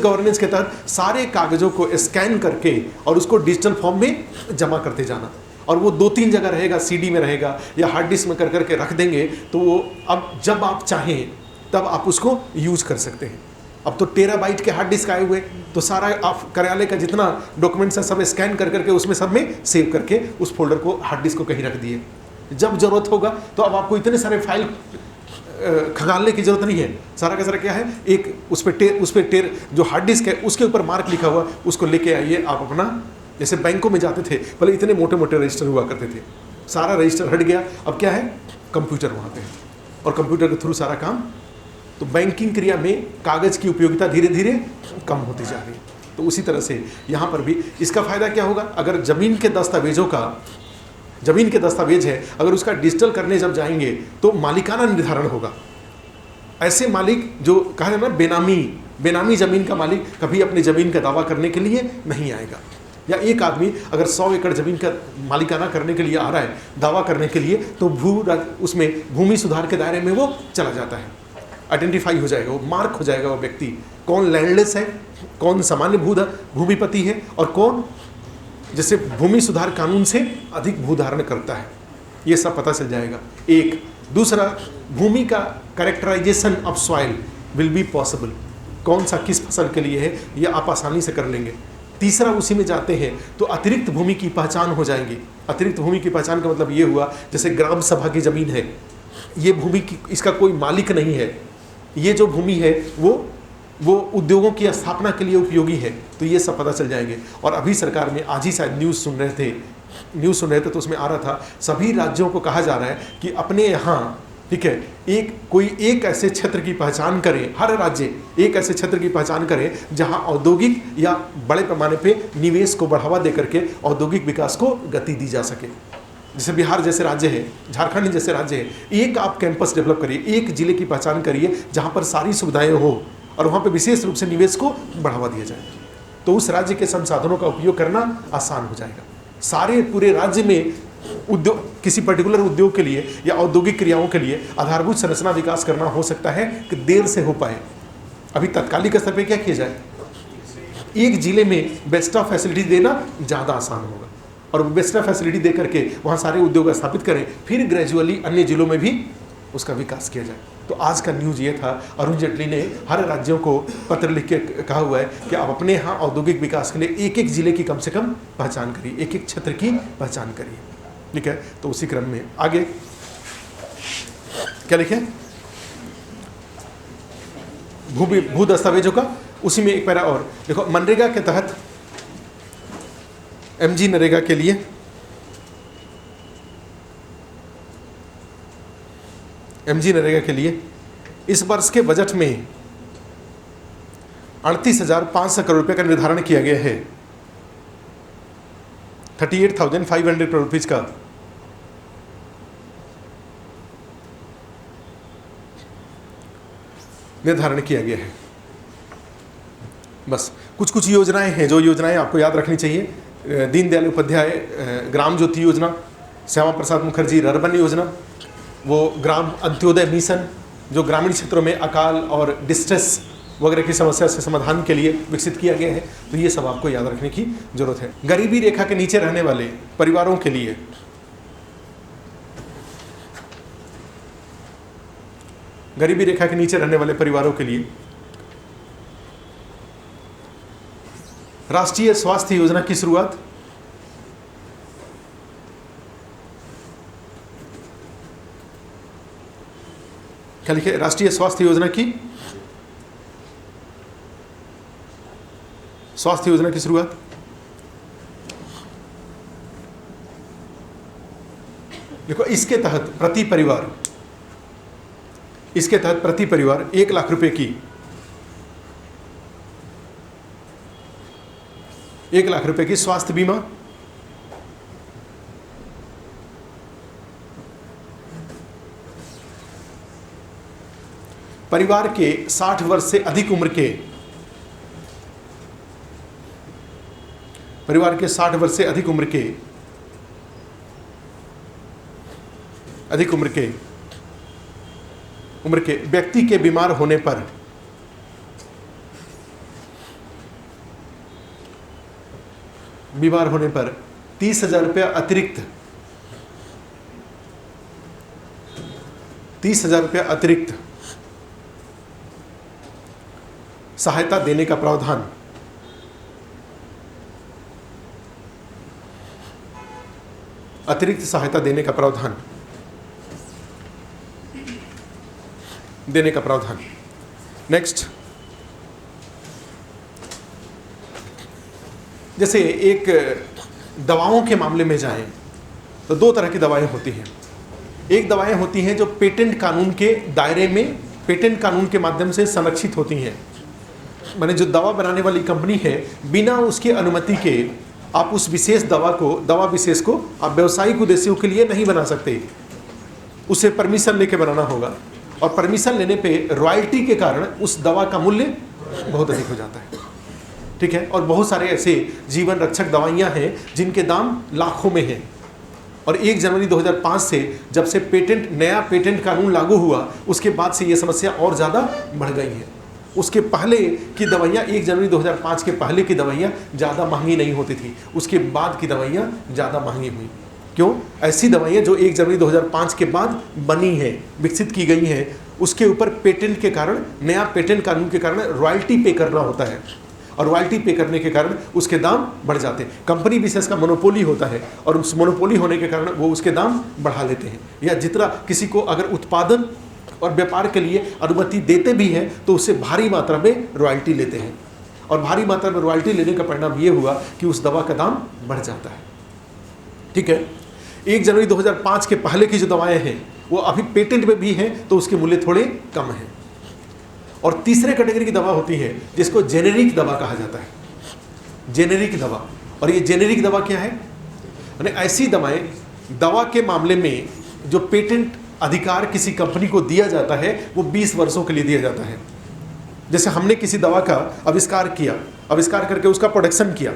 S1: गवर्नेंस के तहत सारे कागज़ों को स्कैन करके और उसको डिजिटल फॉर्म में जमा करते जाना। और वो 2-3 जगह रहेगा, सीडी में रहेगा या हार्ड डिस्क में कर के रख देंगे, तो वो अब जब आप चाहें तब आप उसको यूज कर सकते हैं। अब तो टेराबाइट के हार्ड डिस्क आए हुए, तो सारा आप कार्यालय का जितना डॉक्यूमेंट्स है सब स्कैन करके उसमें सब में सेव करके उस फोल्डर को, हार्ड डिस्क को कहीं रख दिए। जब जरूरत होगा तो अब आपको इतने सारे फाइल खंगालने की जरूरत नहीं है। सारा का सारा क्या है, एक उस पर टेर जो हार्ड डिस्क है उसके ऊपर मार्क लिखा हुआ, उसको लेके आइए आप अपना। जैसे बैंकों में जाते थे पहले, इतने मोटे मोटे रजिस्टर हुआ करते थे, सारा रजिस्टर हट गया। अब क्या है, कंप्यूटर वहाँ पे है, और कंप्यूटर के थ्रू सारा काम। तो बैंकिंग क्रिया में कागज़ की उपयोगिता धीरे धीरे कम होती जा रही है। तो उसी तरह से यहाँ पर भी इसका फ़ायदा क्या होगा, अगर ज़मीन के दस्तावेज है, अगर उसका डिजिटल करने जब जाएंगे तो मालिकाना निर्धारण होगा। ऐसे मालिक जो कहा जाए ना, बेनामी ज़मीन का मालिक कभी अपनी ज़मीन का दावा करने के लिए नहीं आएगा। या एक आदमी अगर 100 एकड़ ज़मीन का मालिकाना करने के लिए आ रहा है, दावा करने के लिए, तो उसमें भूमि सुधार के दायरे में वो चला जाता है, आइडेंटिफाई हो जाएगा, वो मार्क हो जाएगा वो व्यक्ति, कौन लैंडलेस है, कौन सामान्य भूमिपति है और कौन जैसे भूमि सुधार कानून से अधिक भूधारण करता है, ये सब पता चल जाएगा। एक दूसरा, भूमि का characterisation of soil will be possible, कौन सा किस फसल के लिए है ये आप आसानी से कर लेंगे। तीसरा, उसी में जाते हैं तो अतिरिक्त भूमि की पहचान हो जाएंगी। अतिरिक्त भूमि की पहचान का मतलब ये हुआ जैसे ग्राम सभा की ज़मीन है, ये भूमि की इसका कोई मालिक नहीं है, ये जो भूमि है वो उद्योगों की स्थापना के लिए उपयोगी है, तो ये सब पता चल जाएंगे। और अभी सरकार में आज ही शायद न्यूज़ सुन रहे थे तो उसमें आ रहा था, सभी राज्यों को कहा जा रहा है कि अपने यहाँ, ठीक है, कोई एक ऐसे क्षेत्र की पहचान करें, हर राज्य एक ऐसे क्षेत्र की पहचान करें जहां औद्योगिक या बड़े पैमाने पे निवेश को बढ़ावा दे करके औद्योगिक विकास को गति दी जा सके। जैसे बिहार जैसे राज्य है, झारखंड जैसे राज्य है, एक आप कैंपस डेवलप करिए, एक जिले की पहचान करिए जहाँ पर सारी सुविधाएँ हो और वहाँ पर विशेष रूप से निवेश को बढ़ावा दिया जाए, तो उस राज्य के संसाधनों का उपयोग करना आसान हो जाएगा। सारे पूरे राज्य में उद्योग, किसी पर्टिकुलर उद्योग के लिए या औद्योगिक क्रियाओं के लिए आधारभूत संरचना विकास करना हो सकता है कि देर से हो पाए। अभी तत्कालिक स्तर पे क्या किया जाए, एक जिले में बेस्ट ऑफ फैसिलिटी देना ज़्यादा आसान होगा और बेस्ट ऑफ फैसिलिटी दे करके वहाँ सारे उद्योग स्थापित करें, फिर ग्रेजुअली अन्य जिलों में भी उसका विकास किया जाए। तो आज का न्यूज़ ये था, अरुण जेटली ने हर राज्यों को पत्र लिख के कहा हुआ है कि आप अपने यहाँ औद्योगिक विकास के लिए एक एक जिले की कम से कम पहचान करिए, एक एक क्षेत्र की पहचान करिए, ठीक है। तो उसी क्रम में आगे क्या लिखे, भू दस्तावेजों का, उसी में एक पैरा और देखो, मनरेगा के तहत एमजी नरेगा के लिए इस वर्ष के बजट में 38,500 करोड़ रुपए का निर्धारण किया गया है। 38,500 करोड़ रुपीज का निर्धारण किया गया है। बस कुछ योजनाएं हैं, जो योजनाएं आपको याद रखनी चाहिए। दीनदयाल उपाध्याय ग्राम ज्योति योजना, श्यामा प्रसाद मुखर्जी अर्बन योजना, वो ग्राम अंत्योदय मिशन जो ग्रामीण क्षेत्रों में अकाल और डिस्ट्रेस वगैरह की समस्या से समाधान के लिए विकसित किया गया है। तो ये सब आपको याद रखने की जरूरत है। गरीबी रेखा के नीचे रहने वाले परिवारों के लिए राष्ट्रीय स्वास्थ्य योजना की शुरुआत, क्या लिखे, राष्ट्रीय स्वास्थ्य योजना की शुरुआत। देखो, इसके तहत प्रति परिवार 1 लाख रुपए की 1 लाख रुपए की स्वास्थ्य बीमा, परिवार के 60 वर्ष से अधिक उम्र के व्यक्ति के बीमार होने पर 30,000 रुपया अतिरिक्त सहायता देने का प्रावधान, नेक्स्ट, जैसे एक दवाओं के मामले में जाएं तो 2 तरह की दवाएं होती हैं। एक दवाएं होती हैं जो पेटेंट कानून के दायरे में, पेटेंट कानून के माध्यम से संरक्षित होती हैं। माने जो दवा बनाने वाली कंपनी है, बिना उसकी अनुमति के आप उस विशेष दवा विशेष को आप व्यवसायिक उद्देश्यों के लिए नहीं बना सकते, उसे परमिशन लेके बनाना होगा और परमिशन लेने पे रॉयल्टी के कारण उस दवा का मूल्य बहुत अधिक हो जाता है। ठीक है, और बहुत सारे ऐसे जीवन रक्षक दवाइयाँ हैं जिनके दाम लाखों में हैं। और 1 जनवरी 2005 से जब से नया पेटेंट कानून लागू हुआ, उसके बाद से ये समस्या और ज़्यादा बढ़ गई है। उसके पहले की दवाइयाँ, 1 जनवरी 2005 के पहले की दवाइयाँ ज़्यादा महंगी नहीं होती थी, उसके बाद की दवाइयाँ ज़्यादा महंगी हुई। क्यों? ऐसी दवाइयाँ जो 1 जनवरी 2005 के बाद बनी हैं, विकसित की गई हैं, उसके ऊपर पेटेंट के कारण, नया पेटेंट कानून के कारण रॉयल्टी पे करना होता है, और रॉयल्टी पे करने के कारण उसके दाम बढ़ जाते हैं। कंपनी विशेष का मोनोपोली होता है, और उस मोनोपोली होने के कारण वो उसके दाम बढ़ा लेते हैं। या जितना किसी को अगर उत्पादन और व्यापार के लिए अनुमति देते भी हैं तो उससे भारी मात्रा में रॉयल्टी लेते हैं, और भारी मात्रा में रॉयल्टी लेने का परिणाम ये हुआ कि उस दवा का दाम बढ़ जाता है। ठीक है, 1 जनवरी 2005 के पहले की जो दवाएं हैं वो अभी पेटेंट में भी हैं, तो उसके मूल्य थोड़े कम हैं। और तीसरे कैटेगरी की दवा होती है जिसको जेनेरिक दवा कहा जाता है। जेनेरिक दवा, और ये जेनेरिक दवा क्या है? यानी ऐसी दवाएं, दवा के मामले में जो पेटेंट अधिकार किसी कंपनी को दिया जाता है वो 20 वर्षों के लिए दिया जाता है। जैसे हमने किसी दवा का आविष्कार किया, आविष्कार करके उसका प्रोडक्शन किया,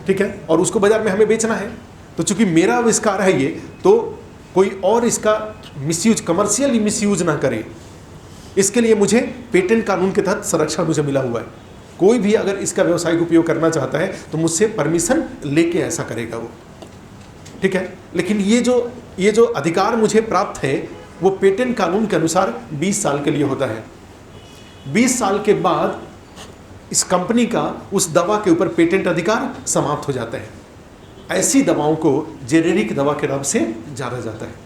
S1: ठीक है, और उसको बाजार में हमें बेचना है, तो चूंकि मेरा आविष्कार है ये, तो कोई और इसका मिसयूज, कमर्शियल मिसयूज ना करे, इसके लिए मुझे पेटेंट कानून के तहत संरक्षण मुझे मिला हुआ है। कोई भी अगर इसका व्यावसायिक उपयोग करना चाहता है तो मुझसे परमिशन लेके ऐसा करेगा वो। ठीक है, लेकिन ये जो अधिकार मुझे प्राप्त है वो पेटेंट कानून के अनुसार 20 साल के लिए होता है। 20 साल के बाद इस कंपनी का उस दवा के ऊपर पेटेंट अधिकार समाप्त हो जाता है। ऐसी दवाओं को जेनेरिक दवा के नाम से जाना जाता है।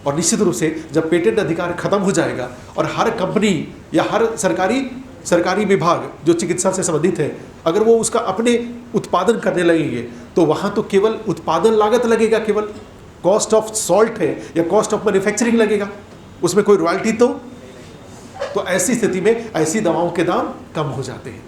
S1: और निश्चित रूप से जब पेटेंट अधिकार खत्म हो जाएगा और हर कंपनी या हर सरकारी विभाग जो चिकित्सा से संबंधित है, अगर वो उसका अपने उत्पादन करने लगेंगे तो वहाँ तो केवल उत्पादन लागत लगेगा, केवल कॉस्ट ऑफ सॉल्ट है या कॉस्ट ऑफ मैन्युफैक्चरिंग लगेगा, उसमें कोई रॉयल्टी तो ऐसी स्थिति में ऐसी दवाओं के दाम कम हो जाते हैं।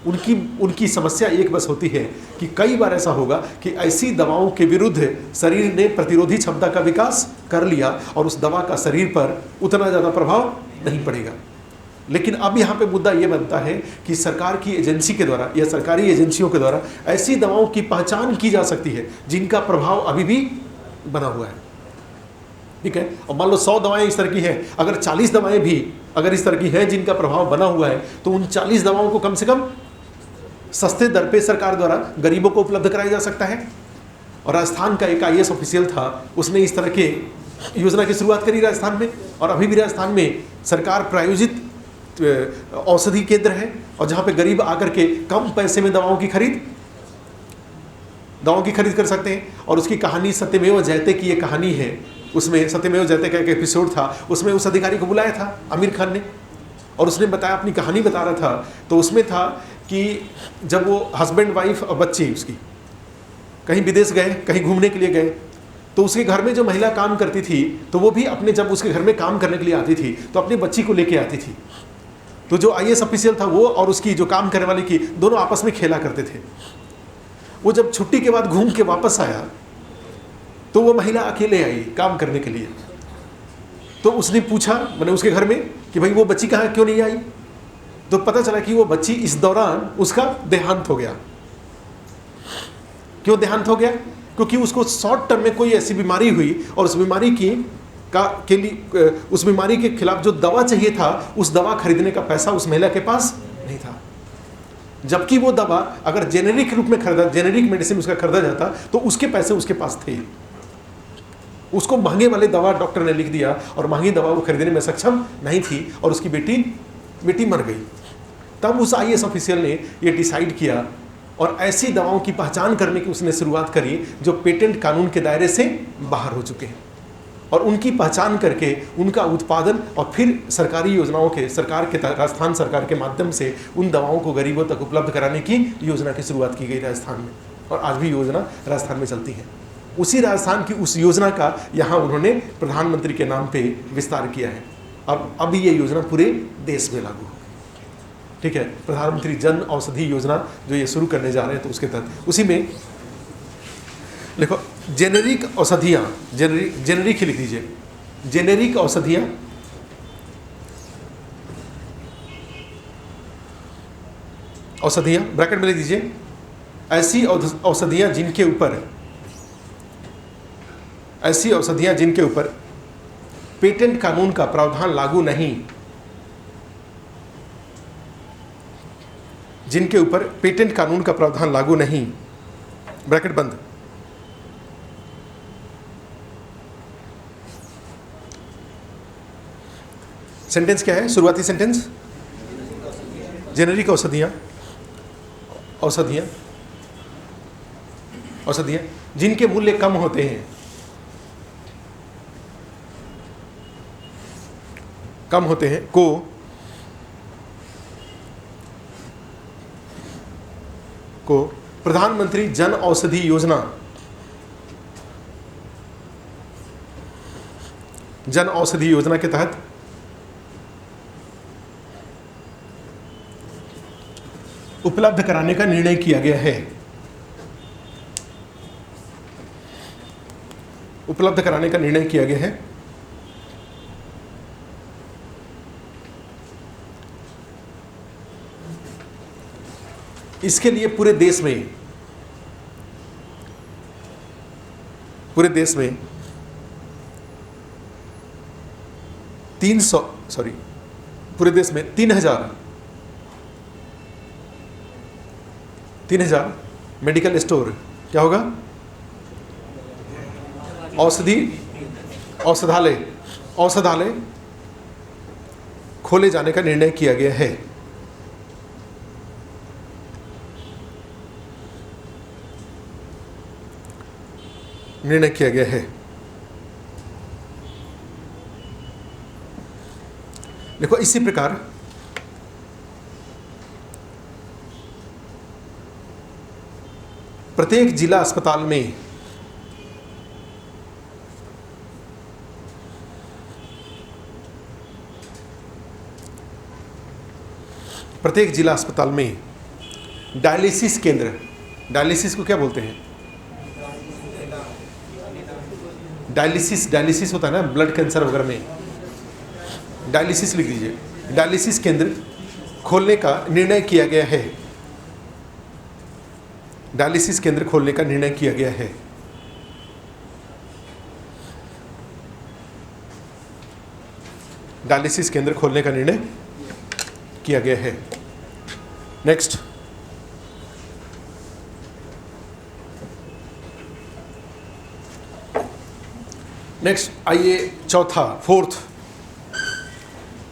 S1: उनकी समस्या एक बस होती है कि कई बार ऐसा होगा कि ऐसी दवाओं के विरुद्ध शरीर ने प्रतिरोधी क्षमता का विकास कर लिया और उस दवा का शरीर पर उतना ज़्यादा प्रभाव नहीं पड़ेगा। लेकिन अब यहाँ पे मुद्दा ये बनता है कि सरकार की एजेंसी के द्वारा या सरकारी एजेंसियों के द्वारा ऐसी दवाओं की पहचान की जा सकती है जिनका प्रभाव अभी भी बना हुआ है। ठीक है, और मान लो 100 दवाएं इस तरह की हैं, अगर 40 दवाएं भी अगर इस तरह की हैं जिनका प्रभाव बना हुआ है, तो उन 40 दवाओं को कम से कम सस्ते दर पे सरकार द्वारा गरीबों को उपलब्ध कराया जा सकता है। और राजस्थान का एक IAS ऑफिशियल था, उसने इस तरह के योजना की शुरुआत करी राजस्थान में, और अभी भी राजस्थान में सरकार प्रायोजित औषधि केंद्र है, और जहाँ पे गरीब आकर के कम पैसे में दवाओं की खरीद कर सकते हैं। और उसकी कहानी सत्यमेव जयते की ये कहानी है। उसमें सत्यमेव जयते का एक एपिसोड था, उसमें उस अधिकारी को बुलाया था आमिर खान ने, और उसने बताया, अपनी कहानी बता रहा था। तो उसमें था कि जब वो हस्बैंड वाइफ और बच्ची उसकी कहीं विदेश गए, कहीं घूमने के लिए गए, तो उसके घर में जो महिला काम करती थी, तो वो भी जब उसके घर में काम करने के लिए आती थी तो अपनी बच्ची को लेके आती थी। तो जो IAS ऑफिशियल था वो और उसकी जो काम करने वाली की दोनों आपस में खेला करते थे। वो जब छुट्टी के बाद घूम के वापस आया तो वो महिला अकेले आई काम करने के लिए। तो उसने पूछा, मैंने उसके घर में, कि भाई वो बच्ची कहाँ, क्यों नहीं आई? तो पता चला कि वो बच्ची इस दौरान उसका देहांत हो गया। क्यों देहांत हो गया? क्योंकि उसको शॉर्ट टर्म में कोई ऐसी बीमारी हुई और उस बीमारी उस बीमारी के खिलाफ जो दवा चाहिए था, उस दवा खरीदने का पैसा उस महिला के पास नहीं था। जबकि वो दवा अगर जेनेरिक रूप में जेनेरिक मेडिसिन उसका खरीदा जाता तो उसके पैसे उसके पास थे। उसको महंगे वाले दवा डॉक्टर ने लिख दिया और महंगी दवा वो खरीदने में सक्षम नहीं थी, और उसकी बेटी मर गई। तब उस IAS ऑफिशियल ने ये डिसाइड किया और ऐसी दवाओं की पहचान करने की उसने शुरुआत करी जो पेटेंट कानून के दायरे से बाहर हो चुके हैं, और उनकी पहचान करके उनका उत्पादन और फिर सरकारी योजनाओं के राजस्थान सरकार के माध्यम से उन दवाओं को गरीबों तक उपलब्ध कराने की योजना की शुरुआत की गई राजस्थान में, और आज भी योजना राजस्थान में चलती है। उसी राजस्थान की उस योजना का यहाँ उन्होंने प्रधानमंत्री के नाम पे विस्तार किया है। अब ये योजना पूरे देश में लागू हो। ठीक है, प्रधानमंत्री जन औषधि योजना जो ये शुरू करने जा रहे हैं, तो उसके तहत उसी में देखो जेनेरिक औषधियाँ, जेनेरिक ही लिख दीजिए, जेनेरिक औषधियाँ औषधियाँ, ब्रैकेट में लिख दीजिए, ऐसी औषधियाँ जिनके ऊपर पेटेंट कानून का प्रावधान लागू नहीं, जिनके ऊपर पेटेंट कानून का प्रावधान लागू नहीं, ब्रैकेट बंद। सेंटेंस क्या है? शुरुआती सेंटेंस, जेनेरिक औषधियाँ जिनके मूल्य कम होते हैं, को प्रधानमंत्री जन औषधि योजना के तहत उपलब्ध कराने का निर्णय किया गया है। इसके लिए पूरे देश में 3,000 मेडिकल स्टोर, क्या होगा? औषधालय खोले जाने का निर्णय किया गया है। देखो, इसी प्रकार प्रत्येक जिला अस्पताल में डायलिसिस केंद्र, डायलिसिस को क्या बोलते हैं? डायलिसिस होता है ना ब्लड कैंसर वगैरह में, डायलिसिस लिख दीजिए। डायलिसिस केंद्र खोलने का निर्णय किया गया है। डायलिसिस केंद्र खोलने का निर्णय किया गया है। डायलिसिस केंद्र खोलने का निर्णय किया गया है। नेक्स्ट, आइए चौथा,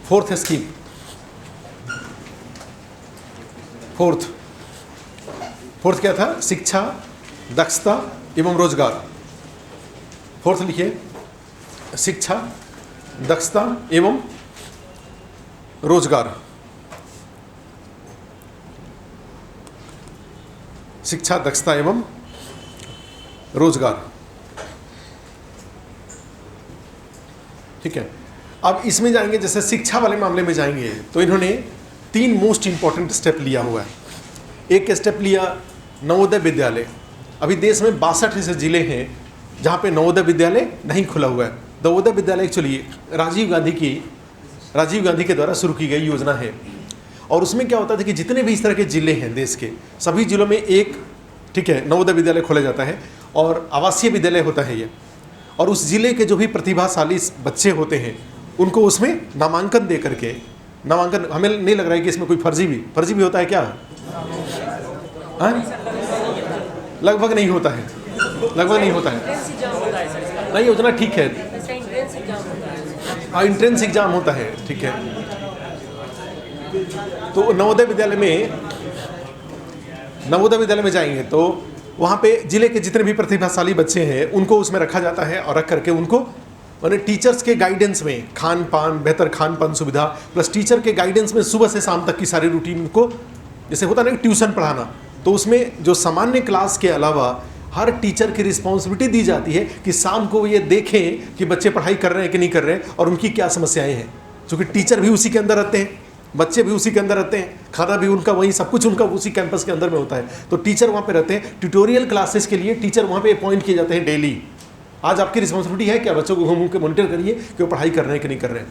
S1: फोर्थ स्कीम। फोर्थ क्या था? शिक्षा, दक्षता एवं रोजगार। फोर्थ लिखिए, शिक्षा, दक्षता एवं रोजगार। शिक्षा, दक्षता एवं रोजगार। ठीक है। अब इसमें जाएंगे, जैसे शिक्षा वाले मामले में जाएंगे तो इन्होंने 3 मोस्ट इंपॉर्टेंट स्टेप लिया हुआ है। एक स्टेप लिया नवोदय विद्यालय। अभी देश में 62 ऐसे जिले हैं जहाँ पे नवोदय विद्यालय नहीं खुला हुआ है। नवोदय विद्यालय एक्चुअली राजीव गांधी के द्वारा शुरू की गई योजना है। और उसमें क्या होता था कि जितने भी इस तरह के जिले हैं देश के, सभी जिलों में एक, ठीक है, नवोदय विद्यालय खोला जाता है और आवासीय विद्यालय होता है ये। और उस जिले के जो भी प्रतिभाशाली बच्चे होते हैं उनको उसमें नामांकन दे करके, नामांकन, हमें नहीं लग रहा है कि इसमें कोई फर्जी भी होता है क्या? लगभग नहीं होता है। नहीं, योजना ठीक है। हाँ, एंट्रेंस एग्जाम होता है, ठीक है। तो नवोदय विद्यालय में जाएंगे तो वहाँ पे जिले के जितने भी प्रतिभाशाली बच्चे हैं उनको उसमें रखा जाता है और रख करके उनको माने टीचर्स के गाइडेंस में बेहतर खान पान सुविधा प्लस टीचर के गाइडेंस में सुबह से शाम तक की सारी रूटीन को, जैसे होता ना ट्यूशन पढ़ाना, तो उसमें जो सामान्य क्लास के अलावा हर टीचर की रिस्पॉन्सिबिलिटी दी जाती है कि शाम को ये देखें कि बच्चे पढ़ाई कर रहे हैं कि नहीं कर रहे हैं और उनकी क्या समस्याएं हैं। क्योंकि टीचर भी उसी के अंदर रहते हैं, बच्चे भी उसी के अंदर रहते हैं, खाना भी उनका वही, सब कुछ उनका उसी कैंपस के अंदर में होता है। तो टीचर वहाँ पे रहते हैं। ट्यूटोरियल क्लासेस के लिए टीचर वहाँ पे अपॉइंट किए जाते हैं डेली। आज आपकी रिस्पॉन्सिबिलिटी है क्या? बच्चों को घूम के मॉनिटर करिए कि वो पढ़ाई कर रहे हैं कि नहीं कर रहे हैं।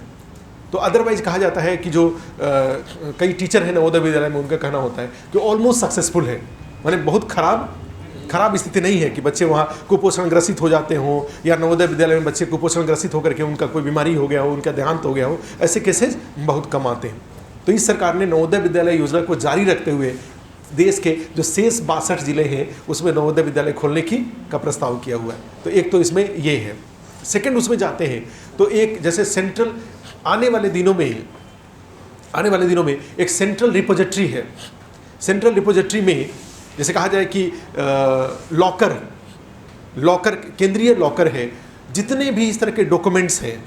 S1: तो अदरवाइज कहा जाता है कि जो कई टीचर हैं नवोदय विद्यालय में, उनका कहना होता है कि ऑलमोस्ट सक्सेसफुल है, माने बहुत खराब स्थिति नहीं है कि बच्चे वहाँ कुपोषण ग्रसित हो जाते हों, या नवोदय विद्यालय में बच्चे कुपोषण ग्रसित होकर के उनका कोई बीमारी हो गया हो, उनका देहांत हो गया हो, ऐसे केसेस बहुत कम आते हैं। तो इस सरकार ने नवोदय विद्यालय योजना को जारी रखते हुए देश के जो शेष 62 जिले हैं उसमें नवोदय विद्यालय खोलने का प्रस्ताव किया हुआ है। तो एक तो इसमें ये है। सेकंड, उसमें जाते हैं तो एक जैसे सेंट्रल आने वाले दिनों में एक सेंट्रल रिपोजिटरी है। सेंट्रल रिपोजिटरी में जैसे कहा जाए कि लॉकर केंद्रीय लॉकर है, जितने भी इस तरह के डॉक्यूमेंट्स हैं,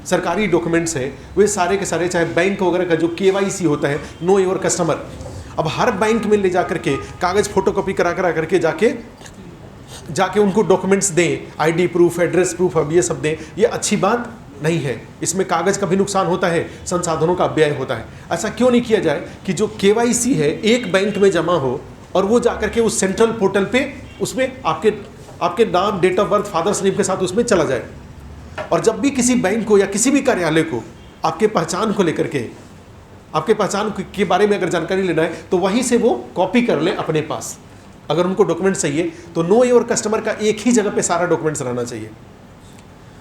S1: सरकारी डॉक्यूमेंट्स हैं, वे सारे के सारे, चाहे बैंक वगैरह का जो KYC होता है, नो योर कस्टमर, अब हर बैंक में ले जा करके कागज़ फोटोकॉपी करा करके जाके उनको डॉक्यूमेंट्स दें, ID प्रूफ, एड्रेस प्रूफ, अब ये सब दें, ये अच्छी बात नहीं है। इसमें कागज़ का भी नुकसान होता है, संसाधनों का व्यय होता है। ऐसा क्यों नहीं किया जाए कि जो KYC है एक बैंक में जमा हो और वो जा करके उस सेंट्रल पोर्टल पे उसमें आपके नाम, date of birth, father's name के साथ उसमें चला जाए, और जब भी किसी बैंक को या किसी भी कार्यालय को आपके पहचान को लेकर के, आपके पहचान के बारे में अगर जानकारी लेना है तो वहीं से वो कॉपी कर ले अपने पास। अगर उनको डॉक्यूमेंट चाहिए तो नो योर कस्टमर का एक ही जगह पे सारा डॉक्यूमेंट्स रहना चाहिए।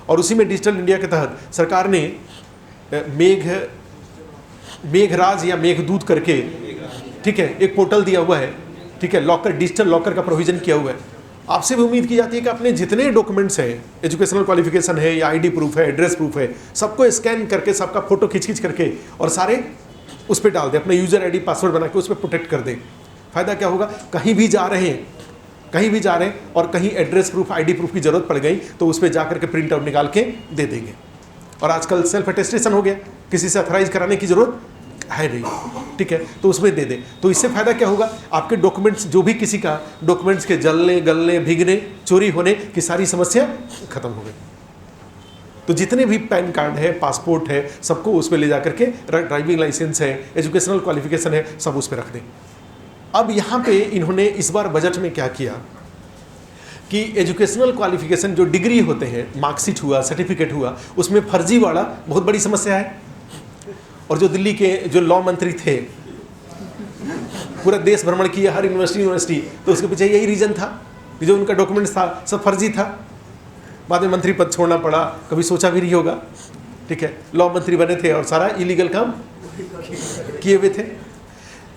S1: और उसी में डिजिटल इंडिया के तहत सरकार ने मेघराज या मेघदूत करके, ठीक है, एक पोर्टल दिया हुआ है, ठीक है, लॉकर, डिजिटल लॉकर का प्रोविजन किया हुआ है। आपसे भी उम्मीद की जाती है कि अपने जितने डॉक्यूमेंट्स हैं, एजुकेशनल क्वालिफिकेशन है या ID प्रूफ है, एड्रेस प्रूफ है, सबको स्कैन करके, सबका फोटो खींच करके और सारे उस पर डाल दें, अपना यूजर ID पासवर्ड बना के उस पर प्रोटेक्ट कर दें। फ़ायदा क्या होगा, कहीं भी जा रहे हैं और कहीं एड्रेस प्रूफ, ID प्रूफ की ज़रूरत पड़ गई तो उस पर जा करके प्रिंट आउट निकाल के दे देंगे। और आजकल सेल्फ अटेस्टेशन हो गया, किसी से अथराइज कराने की ज़रूरत है नहीं, ठीक है, तो उसमें दे दे। तो इससे फ़ायदा क्या होगा, आपके डॉक्यूमेंट्स, जो भी किसी का डॉक्यूमेंट्स के जलने, गलने, भीगने, चोरी होने की सारी समस्या खत्म हो गई। तो जितने भी पैन कार्ड है, पासपोर्ट है, सबको उस पर ले जा करके, ड्राइविंग लाइसेंस है, एजुकेशनल क्वालिफिकेशन है, सब उस पर रख दें। अब यहाँ पे इन्होंने इस बार बजट में क्या किया कि एजुकेशनल क्वालिफिकेशन जो डिग्री होते हैं, मार्कशीट हुआ, सर्टिफिकेट हुआ, उसमें फर्जीवाड़ा बहुत बड़ी समस्या है। और जो दिल्ली के जो लॉ मंत्री थे, पूरा देश भ्रमण किया, हर यूनिवर्सिटी, तो उसके पीछे यही रीज़न था कि जो उनका डॉक्यूमेंट्स था सब फर्जी था। बाद में मंत्री पद छोड़ना पड़ा, कभी सोचा भी नहीं होगा, ठीक है, लॉ मंत्री बने थे और सारा इलीगल काम किए हुए थे।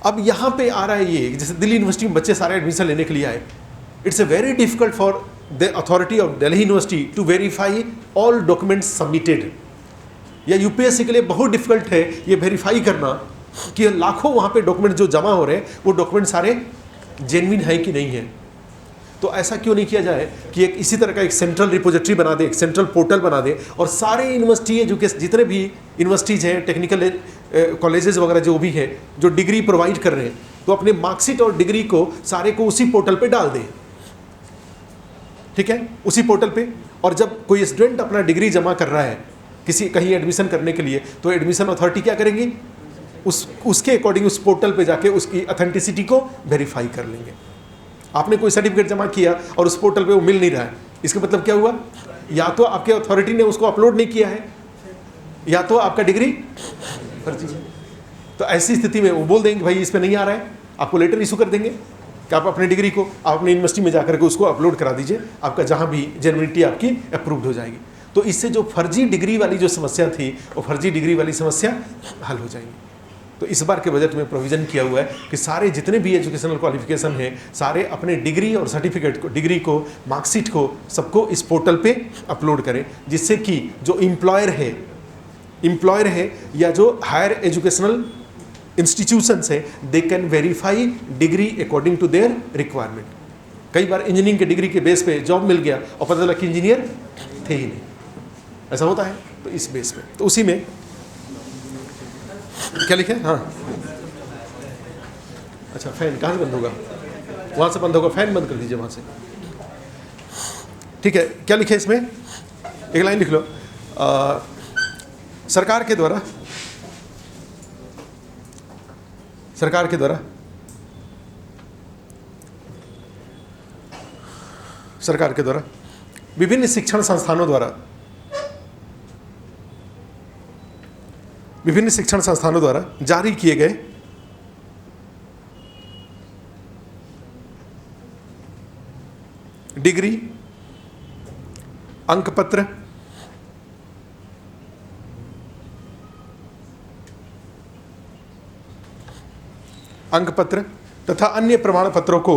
S1: अब यहाँ पे आ रहा है ये, जैसे दिल्ली यूनिवर्सिटी में बच्चे सारे एडमिशन लेने के लिए आए, it's a very difficult for the authority of Delhi university to verify all documents submitted. या UPSC के लिए बहुत डिफिकल्ट है ये वेरीफाई करना कि लाखों वहाँ पे डॉक्यूमेंट जो जमा हो रहे हैं वो डॉक्यूमेंट सारे जेन्युइन है कि नहीं है। तो ऐसा क्यों नहीं किया जाए कि एक इसी तरह का एक सेंट्रल रिपोजिटरी बना दे, एक सेंट्रल पोर्टल बना दे, और सारे यूनिवर्सिटी एजुकेशन, जितने भी यूनिवर्सिटीज़ हैं, टेक्निकल कॉलेजेस वगैरह जो भी हैं, जो डिग्री प्रोवाइड कर रहे हैं, तो अपने मार्कशीट और डिग्री को सारे को उसी पोर्टल पे डाल दें, ठीक है, उसी पोर्टल पे। और जब कोई स्टूडेंट अपना डिग्री जमा कर रहा है कहीं एडमिशन करने के लिए, तो एडमिशन अथॉरिटी क्या करेंगी, उसके अकॉर्डिंग उस पोर्टल पे जाके उसकी अथेंटिसिटी को वेरीफाई कर लेंगे। आपने कोई सर्टिफिकेट जमा किया और उस पोर्टल पे वो मिल नहीं रहा है, इसका मतलब क्या हुआ, या तो आपके अथॉरिटी ने उसको अपलोड नहीं किया है, या तो आपका डिग्री फर्जी है। तो ऐसी स्थिति में वो बोल देंगे भाई इस पे नहीं आ रहा है, आपको लेटर इशू कर देंगे कि आप अपने डिग्री को आप अपनी यूनिवर्सिटी में जाकर के उसको अपलोड करा दीजिए, आपका जहाँ भी जेन्युइनिटी आपकी अप्रूव्ड हो जाएगी। तो इससे जो फर्जी डिग्री वाली जो समस्या थी, वो फर्जी डिग्री वाली समस्या हल हो जाएगी। तो इस बार के बजट में प्रोविज़न किया हुआ है कि सारे जितने भी एजुकेशनल क्वालिफिकेशन हैं, सारे अपने डिग्री और सर्टिफिकेट को, डिग्री को, मार्कशीट को, सबको इस पोर्टल पे अपलोड करें, जिससे कि जो एम्प्लॉयर है या जो हायर एजुकेशनल इंस्टीट्यूशंस हैं, they can verify degree according to their requirement. कई बार इंजीनियरिंग के डिग्री के बेस पे जॉब मिल गया और पता चला कि इंजीनियर थे ही नहीं, ऐसा होता है। तो इस बेस पे, तो उसी में क्या लिखे, हाँ अच्छा, फैन कहाँ से बंद होगा, वहाँ से बंद होगा, फैन बंद कर दीजिए वहाँ से, ठीक है। क्या लिखे इसमें, एक लाइन लिख लो, सरकार के द्वारा विभिन्न शिक्षण संस्थानों द्वारा विभिन्न शिक्षण संस्थानों द्वारा जारी किए गए डिग्री, अंकपत्र, तथा अन्य प्रमाण पत्रों को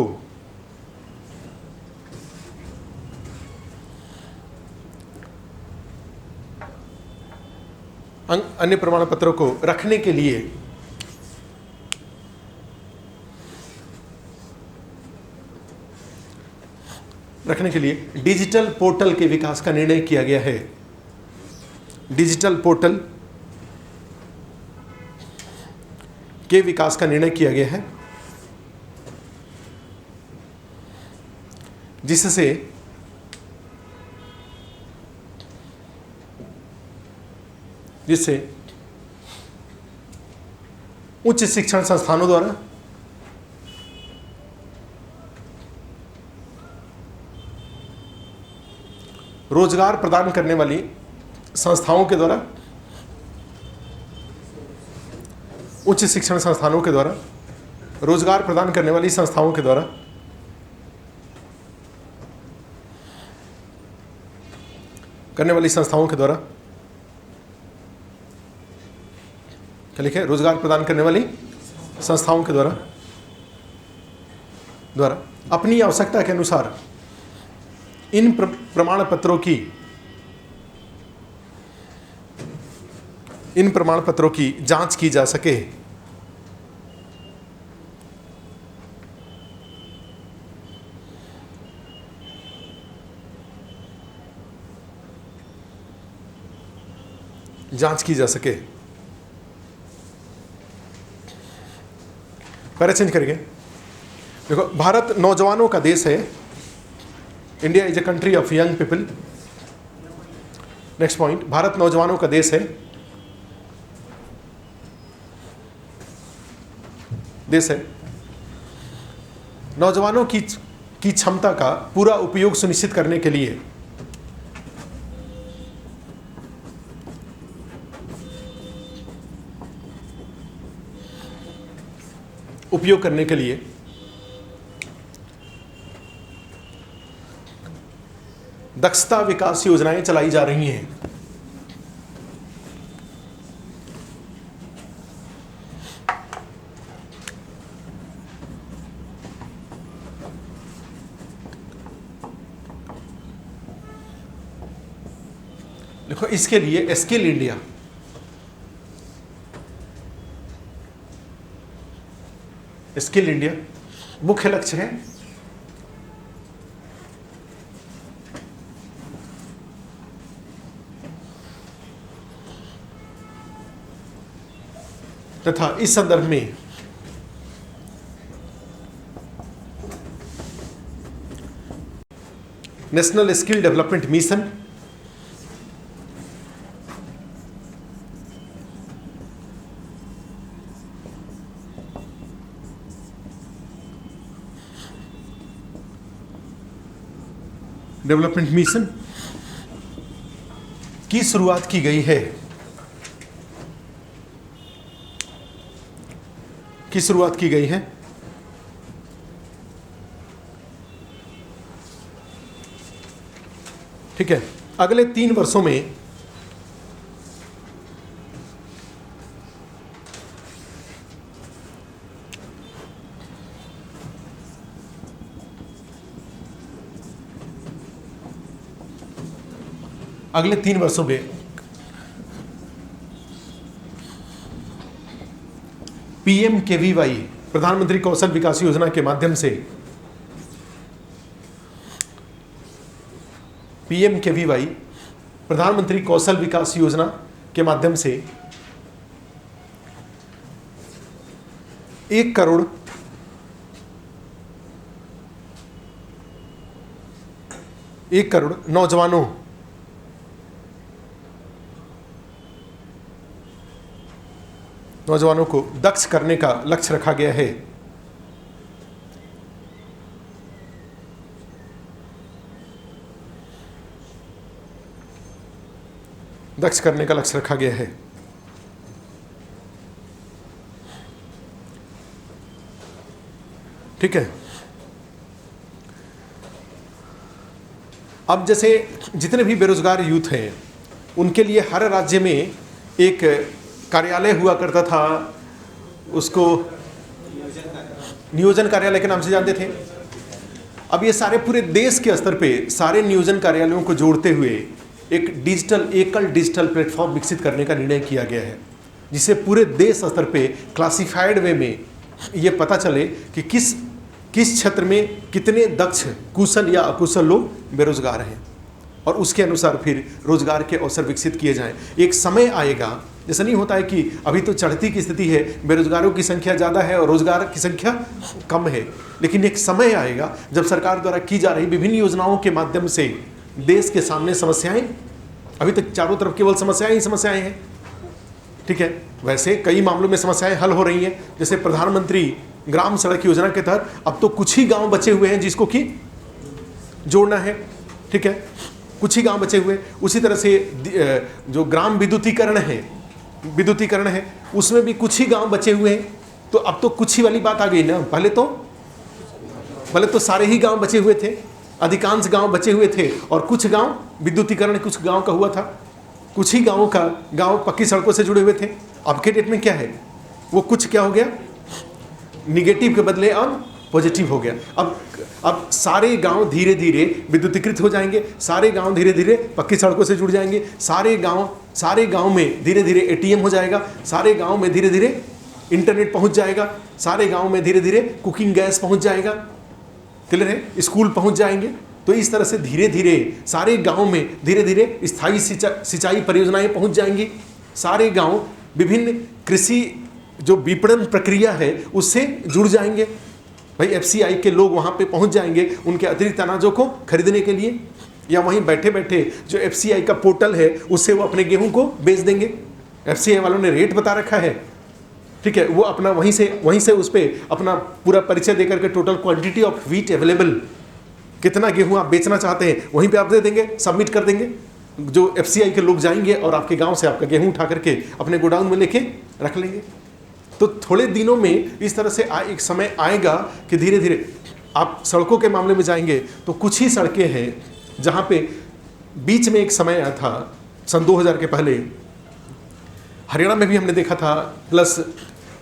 S1: रखने के लिए डिजिटल पोर्टल के विकास का निर्णय किया गया है। डिजिटल पोर्टल के विकास का निर्णय किया गया है, जिससे उच्च शिक्षण संस्थानों द्वारा रोजगार प्रदान करने वाली संस्थाओं के द्वारा, उच्च शिक्षण संस्थानों के द्वारा रोजगार प्रदान करने वाली संस्थाओं के द्वारा क्या लिखे? रोजगार प्रदान करने वाली संस्थाओं के द्वारा अपनी आवश्यकता के अनुसार इन प्रमाण पत्रों की जांच की जा सके। पहले चेंज करेंगे। देखो, भारत नौजवानों का देश है। India is a country of young people. Next point, Bharat नौजवानों का देश है। नौजवानों की क्षमता का पूरा उपयोग सुनिश्चित करने के लिए दक्षता विकास योजनाएं चलाई जा रही हैं। देखो, इसके लिए स्किल इंडिया मुख्य लक्ष्य है। तथा इस संदर्भ में नेशनल स्किल डेवलपमेंट मिशन की शुरुआत की गई है। ठीक है। अगले 3 वर्षों में PMKVY प्रधानमंत्री कौशल विकास योजना के माध्यम से PMKVY प्रधानमंत्री कौशल विकास योजना के माध्यम से 1 करोड़ नौजवानों को दक्ष करने का लक्ष्य रखा गया है। ठीक है। अब जैसे जितने भी बेरोजगार यूथ हैं उनके लिए हर राज्य में एक कार्यालय हुआ करता था, उसको नियोजन कार्यालय के नाम से जानते थे। अब ये सारे पूरे देश के स्तर पे सारे नियोजन कार्यालयों को जोड़ते हुए एक एकल डिजिटल प्लेटफॉर्म विकसित करने का निर्णय किया गया है, जिससे पूरे देश स्तर पे क्लासिफाइड वे में ये पता चले कि किस क्षेत्र में कितने दक्ष, कुशल या अकुशल लोग बेरोजगार हैं, और उसके अनुसार फिर रोजगार के अवसर विकसित किए जाएं। एक समय आएगा, जैसा नहीं होता है कि अभी तो चढ़ती की स्थिति है, बेरोजगारों की संख्या ज़्यादा है और रोजगार की संख्या कम है, लेकिन एक समय आएगा जब सरकार द्वारा की जा रही विभिन्न योजनाओं के माध्यम से देश के सामने समस्याएं, अभी तक चारों तरफ केवल समस्याएं ही समस्याएं हैं, ठीक है, वैसे कई मामलों में समस्याएं हल हो रही हैं। जैसे प्रधानमंत्री ग्राम सड़क योजना के तहत अब तो कुछ ही गांव बचे हुए हैं जिसको कि जोड़ना है, ठीक है, कुछ ही गांव बचे हुए। उसी तरह से जो ग्राम विद्युतीकरण है उसमें भी कुछ ही गांव बचे हुए हैं। तो अब तो कुछ ही वाली बात आ गई ना, पहले तो सारे ही गांव बचे हुए थे, अधिकांश गांव बचे हुए थे, और कुछ गांव विद्युतीकरण कुछ गांव का हुआ था, कुछ ही गांव पक्की सड़कों से जुड़े हुए थे। अब के डेट में क्या है, वो कुछ क्या हो गया, निगेटिव के बदले अब पॉजिटिव हो गया। अब सारे गांव धीरे धीरे विद्युतीकृत हो जाएंगे, सारे गांव धीरे धीरे पक्की सड़कों से जुड़ जाएंगे, सारे गांव में धीरे धीरे एटीएम हो जाएगा, सारे गांव में धीरे धीरे इंटरनेट पहुंच जाएगा, सारे गांव में धीरे धीरे कुकिंग गैस पहुंच जाएगा, क्लियर है, स्कूल पहुंच जाएंगे। तो इस तरह से धीरे धीरे सारे गांव में धीरे धीरे स्थायी सिंचाई परियोजनाएं पहुंच जाएंगी, सारे गांव विभिन्न कृषि जो विपणन प्रक्रिया है उससे जुड़ जाएंगे। भाई एफसीआई के लोग वहाँ पे पहुँच जाएंगे उनके अतिरिक्त अनाजों को खरीदने के लिए, या वहीं बैठे बैठे जो एफसीआई का पोर्टल है उससे वो अपने गेहूं को बेच देंगे। एफसीआई वालों ने रेट बता रखा है, ठीक है, वो अपना वहीं से उस पर अपना पूरा परिचय देकर के total quantity of wheat available, कितना गेहूं आप बेचना चाहते हैं वहीं पे आप दे देंगे, सबमिट कर देंगे। जो एफसीआई के लोग जाएंगे और आपके गाँव से आपका गेहूँ उठा करके अपने गोडाउन में लेके रख लेंगे। तो थोड़े दिनों में इस तरह से एक समय आएगा कि धीरे धीरे आप सड़कों के मामले में जाएंगे तो कुछ ही सड़कें हैं जहाँ पे बीच में एक समय आया था सन 2000 के पहले, हरियाणा में भी हमने देखा था, प्लस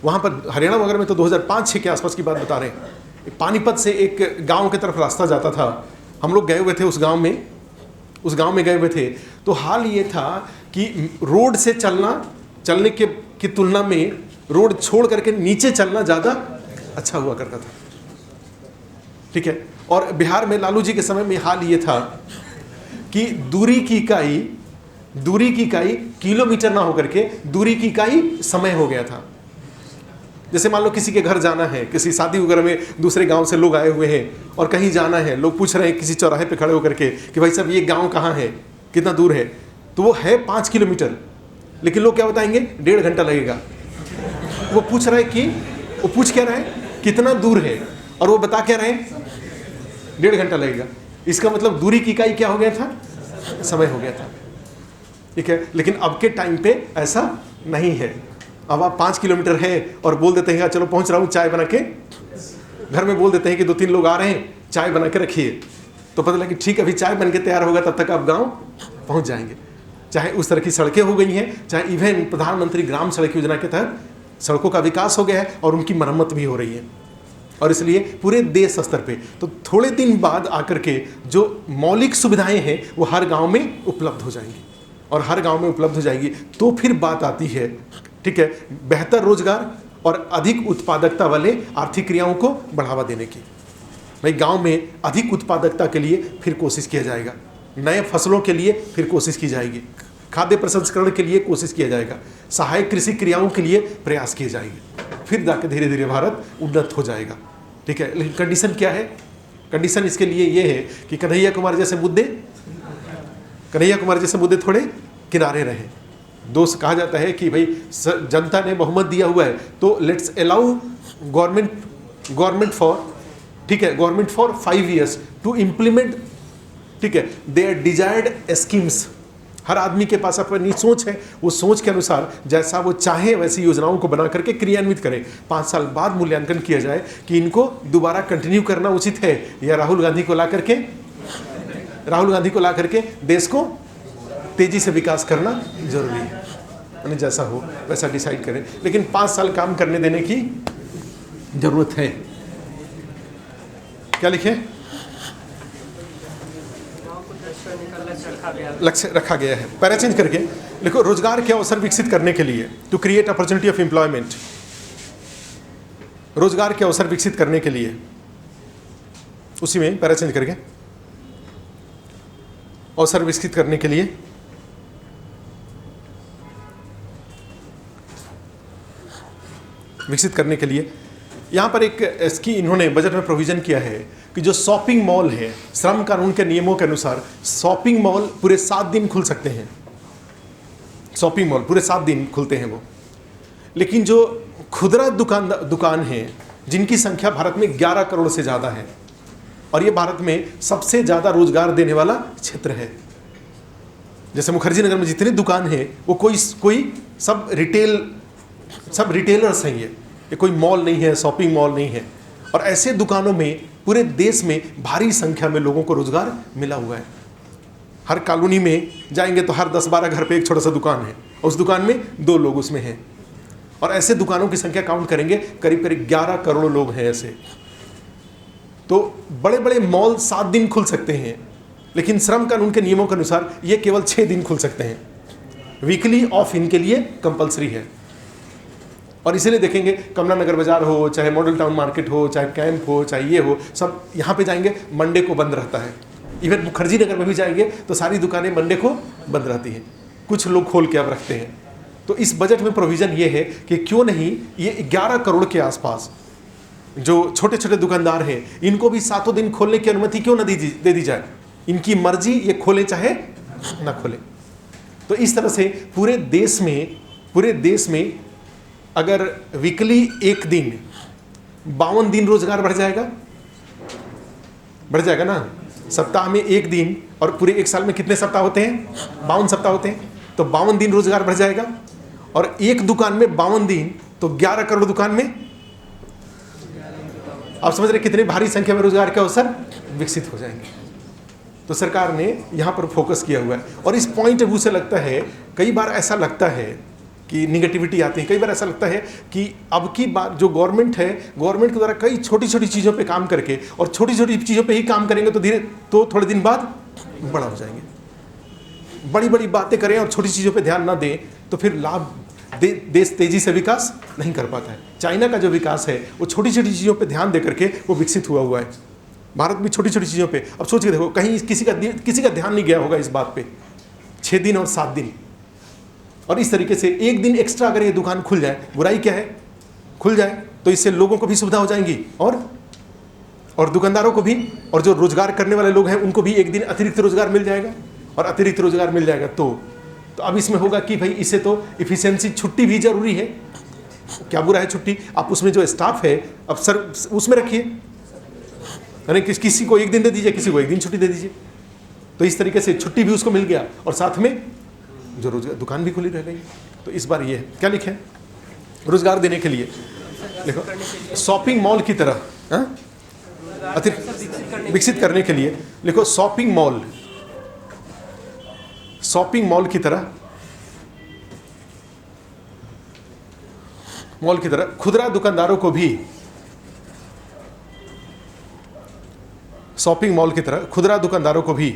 S1: वहाँ पर हरियाणा वगैरह में तो 2005-06 के आसपास की बात बता रहे हैं। पानीपत से एक गांव की तरफ रास्ता जाता था, हम लोग गए हुए थे उस गांव में गए हुए थे। तो हाल ये था कि रोड से चलने की तुलना में रोड छोड़ करके नीचे चलना ज़्यादा अच्छा हुआ करता था, ठीक है। और बिहार में लालू जी के समय में हाल ये था कि दूरी की इकाई किलोमीटर ना होकर के दूरी की इकाई समय हो गया था। जैसे मान लो किसी के घर जाना है, किसी शादी वगैरह में दूसरे गांव से लोग आए हुए हैं और कहीं जाना है, लोग पूछ रहे हैं किसी चौराहे पे खड़े होकर के कि भाई साहब ये गांव कहाँ है, कितना दूर है, तो वो है 5 किलोमीटर, लेकिन लोग क्या बताएंगे 1.5 घंटा लगेगा। वो पूछ क्या रहा है कितना दूर है, और वो बता क्या रहे 1.5 घंटा लगेगा। इसका मतलब दूरी की इकाई क्या हो गया था, समय हो गया था, ठीक है। लेकिन अब के टाइम पे ऐसा नहीं है। अब आप 5 किलोमीटर है और बोल देते हैं चलो पहुंच रहा हूँ, चाय बना के घर में बोल देते हैं कि 2-3 लोग आ रहे हैं, चाय बना के रखिए, तो पता लगा कि ठीक अभी चाय बन के तैयार होगा तब तक आप गाँव पहुँच जाएंगे। चाहे उस तरह की सड़कें हो गई हैं, चाहे इवन प्रधानमंत्री ग्राम सड़क योजना के तहत सड़कों का विकास हो गया है और उनकी मरम्मत भी हो रही है, और इसलिए पूरे देश स्तर पे तो थोड़े दिन बाद आकर के जो मौलिक सुविधाएं हैं वो हर गांव में उपलब्ध हो जाएंगी, और हर गांव में उपलब्ध हो जाएगी तो फिर बात आती है, ठीक है, बेहतर रोजगार और अधिक उत्पादकता वाले आर्थिक क्रियाओं को बढ़ावा देने की। भाई गांव में अधिक उत्पादकता के लिए फिर कोशिश किया जाएगा, नए फसलों के लिए फिर कोशिश की जाएगी, खाद्य प्रसंस्करण के लिए कोशिश किया जाएगा, सहायक कृषि क्रियाओं के लिए प्रयास किए जाएंगे, फिर जाकर धीरे धीरे भारत उन्नत हो जाएगा, ठीक है। लेकिन कंडीशन क्या है, कंडीशन इसके लिए ये है कि कन्हैया कुमार जैसे मुद्दे थोड़े किनारे रहें। दोस्त कहा जाता है कि भाई जनता ने बहुमत दिया हुआ है तो let's allow government for 5 years to implement, ठीक है, देयर डिजायर्ड स्कीम्स हर आदमी के पास अपनी सोच है, वो सोच के अनुसार जैसा वो चाहे वैसी योजनाओं को बना करके क्रियान्वित करे। 5 साल बाद मूल्यांकन किया जाए कि इनको दोबारा कंटिन्यू करना उचित है या राहुल गांधी को ला करके देश को तेजी से विकास करना जरूरी है। यानी जैसा हो वैसा डिसाइड करें, लेकिन 5 साल काम करने देने की जरूरत है। क्या लिखे? लक्ष्य रखा गया है। पैरा चेंज करके लिखो, रोजगार के अवसर विकसित करने के लिए, to create opportunity of employment. रोजगार के अवसर विकसित करने के लिए, उसी में पैरा चेंज करके अवसर विकसित करने के लिए यहाँ पर एक इसकी इन्होंने बजट में प्रोविजन किया है कि जो शॉपिंग मॉल है, श्रम कानून के नियमों के अनुसार शॉपिंग मॉल पूरे 7 दिन खुल सकते हैं। शॉपिंग मॉल पूरे 7 दिन खुलते हैं वो। लेकिन जो खुदरा दुकान है, जिनकी संख्या भारत में 11 करोड़ से ज़्यादा है, और ये भारत में सबसे ज़्यादा रोजगार देने वाला क्षेत्र है। जैसे मुखर्जी नगर में जितनी दुकान है वो कोई सब रिटेलर्स हैं। ये कोई मॉल नहीं है, शॉपिंग मॉल नहीं है। और ऐसे दुकानों में पूरे देश में भारी संख्या में लोगों को रोजगार मिला हुआ है। हर कॉलोनी में जाएंगे तो हर 10-12 घर पे एक छोटा सा दुकान है, और उस दुकान में 2 लोग उसमें हैं। और ऐसे दुकानों की संख्या काउंट करेंगे करीब 11 करोड़ लोग हैं ऐसे। तो बड़े बड़े मॉल 7 दिन खुल सकते हैं, लेकिन श्रम कानून के नियमों के अनुसार ये केवल 6 दिन खुल सकते हैं। वीकली ऑफ इनके लिए कंपलसरी है। और इसीलिए देखेंगे कमला नगर बाजार हो, चाहे मॉडल टाउन मार्केट हो, चाहे कैंप हो, चाहे ये हो, सब यहाँ पे जाएंगे मंडे को बंद रहता है। इवन मुखर्जी नगर में भी जाएंगे तो सारी दुकानें मंडे को बंद रहती हैं। कुछ लोग खोल के अब रखते हैं। तो इस बजट में प्रोविज़न ये है कि क्यों नहीं ये 11 करोड़ के आसपास जो छोटे छोटे दुकानदार हैं, इनको भी 7 दिन खोलने की अनुमति क्यों न दे दी जाए। इनकी मर्जी, ये खोले चाहे ना खोले। तो इस तरह से पूरे देश में अगर वीकली 1 दिन 52 दिन रोजगार बढ़ जाएगा ना। सप्ताह में 1 दिन, और पूरे 1 साल में कितने सप्ताह होते हैं? 52 सप्ताह होते हैं। तो 52 दिन रोजगार बढ़ जाएगा। और एक दुकान में 52 दिन, तो 11 करोड़ दुकान में आप समझ रहे कितनी भारी संख्या में रोजगार के अवसर विकसित हो जाएंगे। तो सरकार ने यहाँ पर फोकस किया हुआ है। और इस पॉइंट ऑफ व्यू से लगता है, कई बार ऐसा लगता है कि निगेटिविटी आती है, कई बार ऐसा लगता है कि अब की बार जो गवर्नमेंट के द्वारा कई छोटी छोटी चीज़ों पे काम करके, और छोटी छोटी चीज़ों पे ही काम करेंगे तो थोड़े दिन बाद बड़ा हो जाएंगे। बड़ी बड़ी बातें करें और छोटी चीज़ों पे ध्यान ना दें तो फिर देश तेजी से विकास नहीं कर पाता है। चाइना का जो विकास है वो छोटी छोटी चीज़ों पे ध्यान दे करके वो विकसित हुआ है। भारत भी छोटी छोटी चीज़ों पे, अब सोच के देखो, कहीं किसी का ध्यान नहीं गया होगा इस बात पे। 6 दिन और 7 दिन, और इस तरीके से 1 दिन एक्स्ट्रा अगर ये दुकान खुल जाए, बुराई क्या है? खुल जाए तो इससे लोगों को भी सुविधा हो जाएंगी, और दुकानदारों को भी, और जो रोजगार करने वाले लोग हैं उनको भी 1 दिन अतिरिक्त रोजगार मिल जाएगा। और अतिरिक्त रोजगार मिल जाएगा तो अब इसमें होगा कि भाई इससे तो इफिशियंसी, छुट्टी भी जरूरी है। क्या बुरा है छुट्टी? आप उसमें जो स्टाफ है अब सर उसमें रखिए, यानी किसी को 1 दिन दे दीजिए, किसी को 1 दिन छुट्टी दे दीजिए। तो इस तरीके से छुट्टी भी उसको मिल गया, और साथ में जो रोजगार, दुकान भी खुली रह गई। तो इस बार ये है, क्या लिखे? रोजगार देने के लिए लिखो शॉपिंग मॉल की तरह, विकसित करने के लिए लिखो शॉपिंग मॉल की तरह खुदरा दुकानदारों को भी, शॉपिंग मॉल की तरह खुदरा दुकानदारों को भी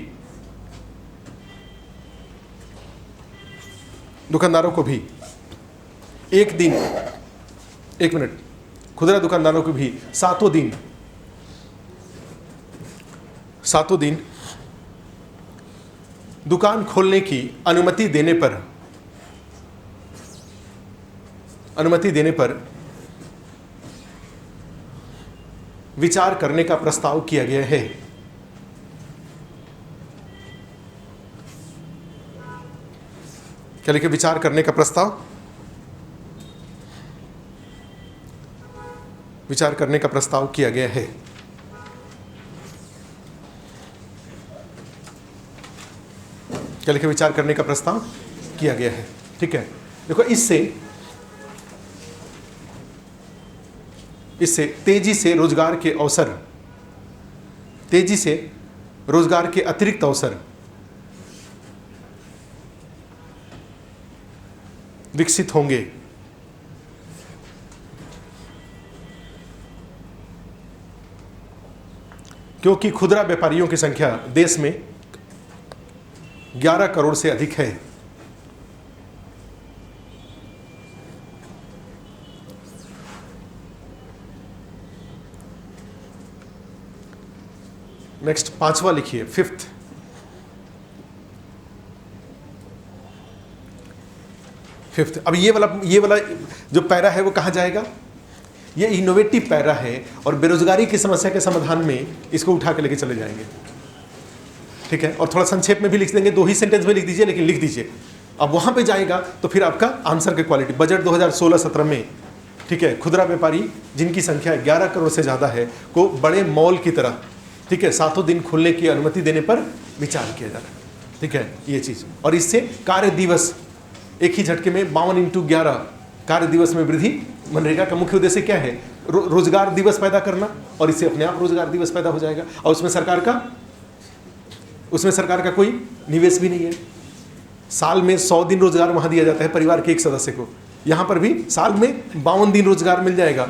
S1: 1 दिन, 1 मिनट, खुदरा दुकानदारों को भी 7 दिन दुकान खोलने की अनुमति देने पर विचार करने का प्रस्ताव किया गया है। क्या लिखे? विचार करने का प्रस्ताव, विचार करने का प्रस्ताव किया गया है। क्या लिखे, विचार करने का प्रस्ताव किया गया है। ठीक है, देखो इससे तेजी से रोजगार के अतिरिक्त अवसर विकसित होंगे। क्योंकि खुदरा व्यापारियों की संख्या देश में 11 करोड़ से अधिक है। नेक्स्ट 5वां लिखिए, 5th। अब ये वाला जो पैरा है वो कहाँ जाएगा? ये इनोवेटिव पैरा है और बेरोजगारी की समस्या के समाधान में इसको उठा के लेके चले जाएंगे। ठीक है, और थोड़ा संक्षेप में भी लिख देंगे, 2 ही सेंटेंस में लिख दीजिए, लेकिन लिख दीजिए। अब वहां पे जाएगा तो फिर आपका आंसर की क्वालिटी, बजट 2016-17 में, ठीक है, खुदरा व्यापारी जिनकी संख्या 11 करोड़ से ज़्यादा है को बड़े मॉल की तरह, ठीक है, 7 दिन खुलने की अनुमति देने पर विचार किया जा रहा है। ठीक है, ये चीज़, और इससे कार्य दिवस एक ही झटके में 52x11 कार्य दिवस में वृद्धि। मनरेगा का मुख्य उद्देश्य क्या है? रोजगार दिवस पैदा करना, और इससे अपने आप रोजगार दिवस पैदा हो जाएगा। और उसमें सरकार का कोई निवेश भी नहीं है। साल में 100 दिन रोजगार वहां दिया जाता है परिवार के एक सदस्य को, यहां पर भी साल में 52 दिन रोजगार मिल जाएगा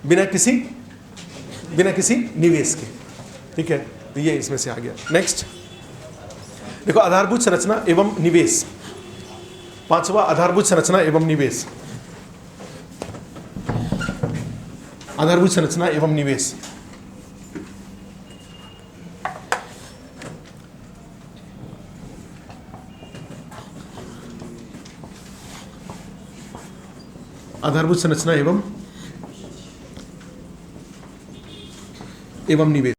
S1: बिना किसी निवेश के। ठीक है, तो ये इसमें से आ गया। नेक्स्ट देखो, आधारभूत संरचना एवं निवेश। 5वां, आधारभूत संरचना एवं निवेश। आधारभूत संरचना एवं निवेश। आधारभूत संरचना एवं निवेश।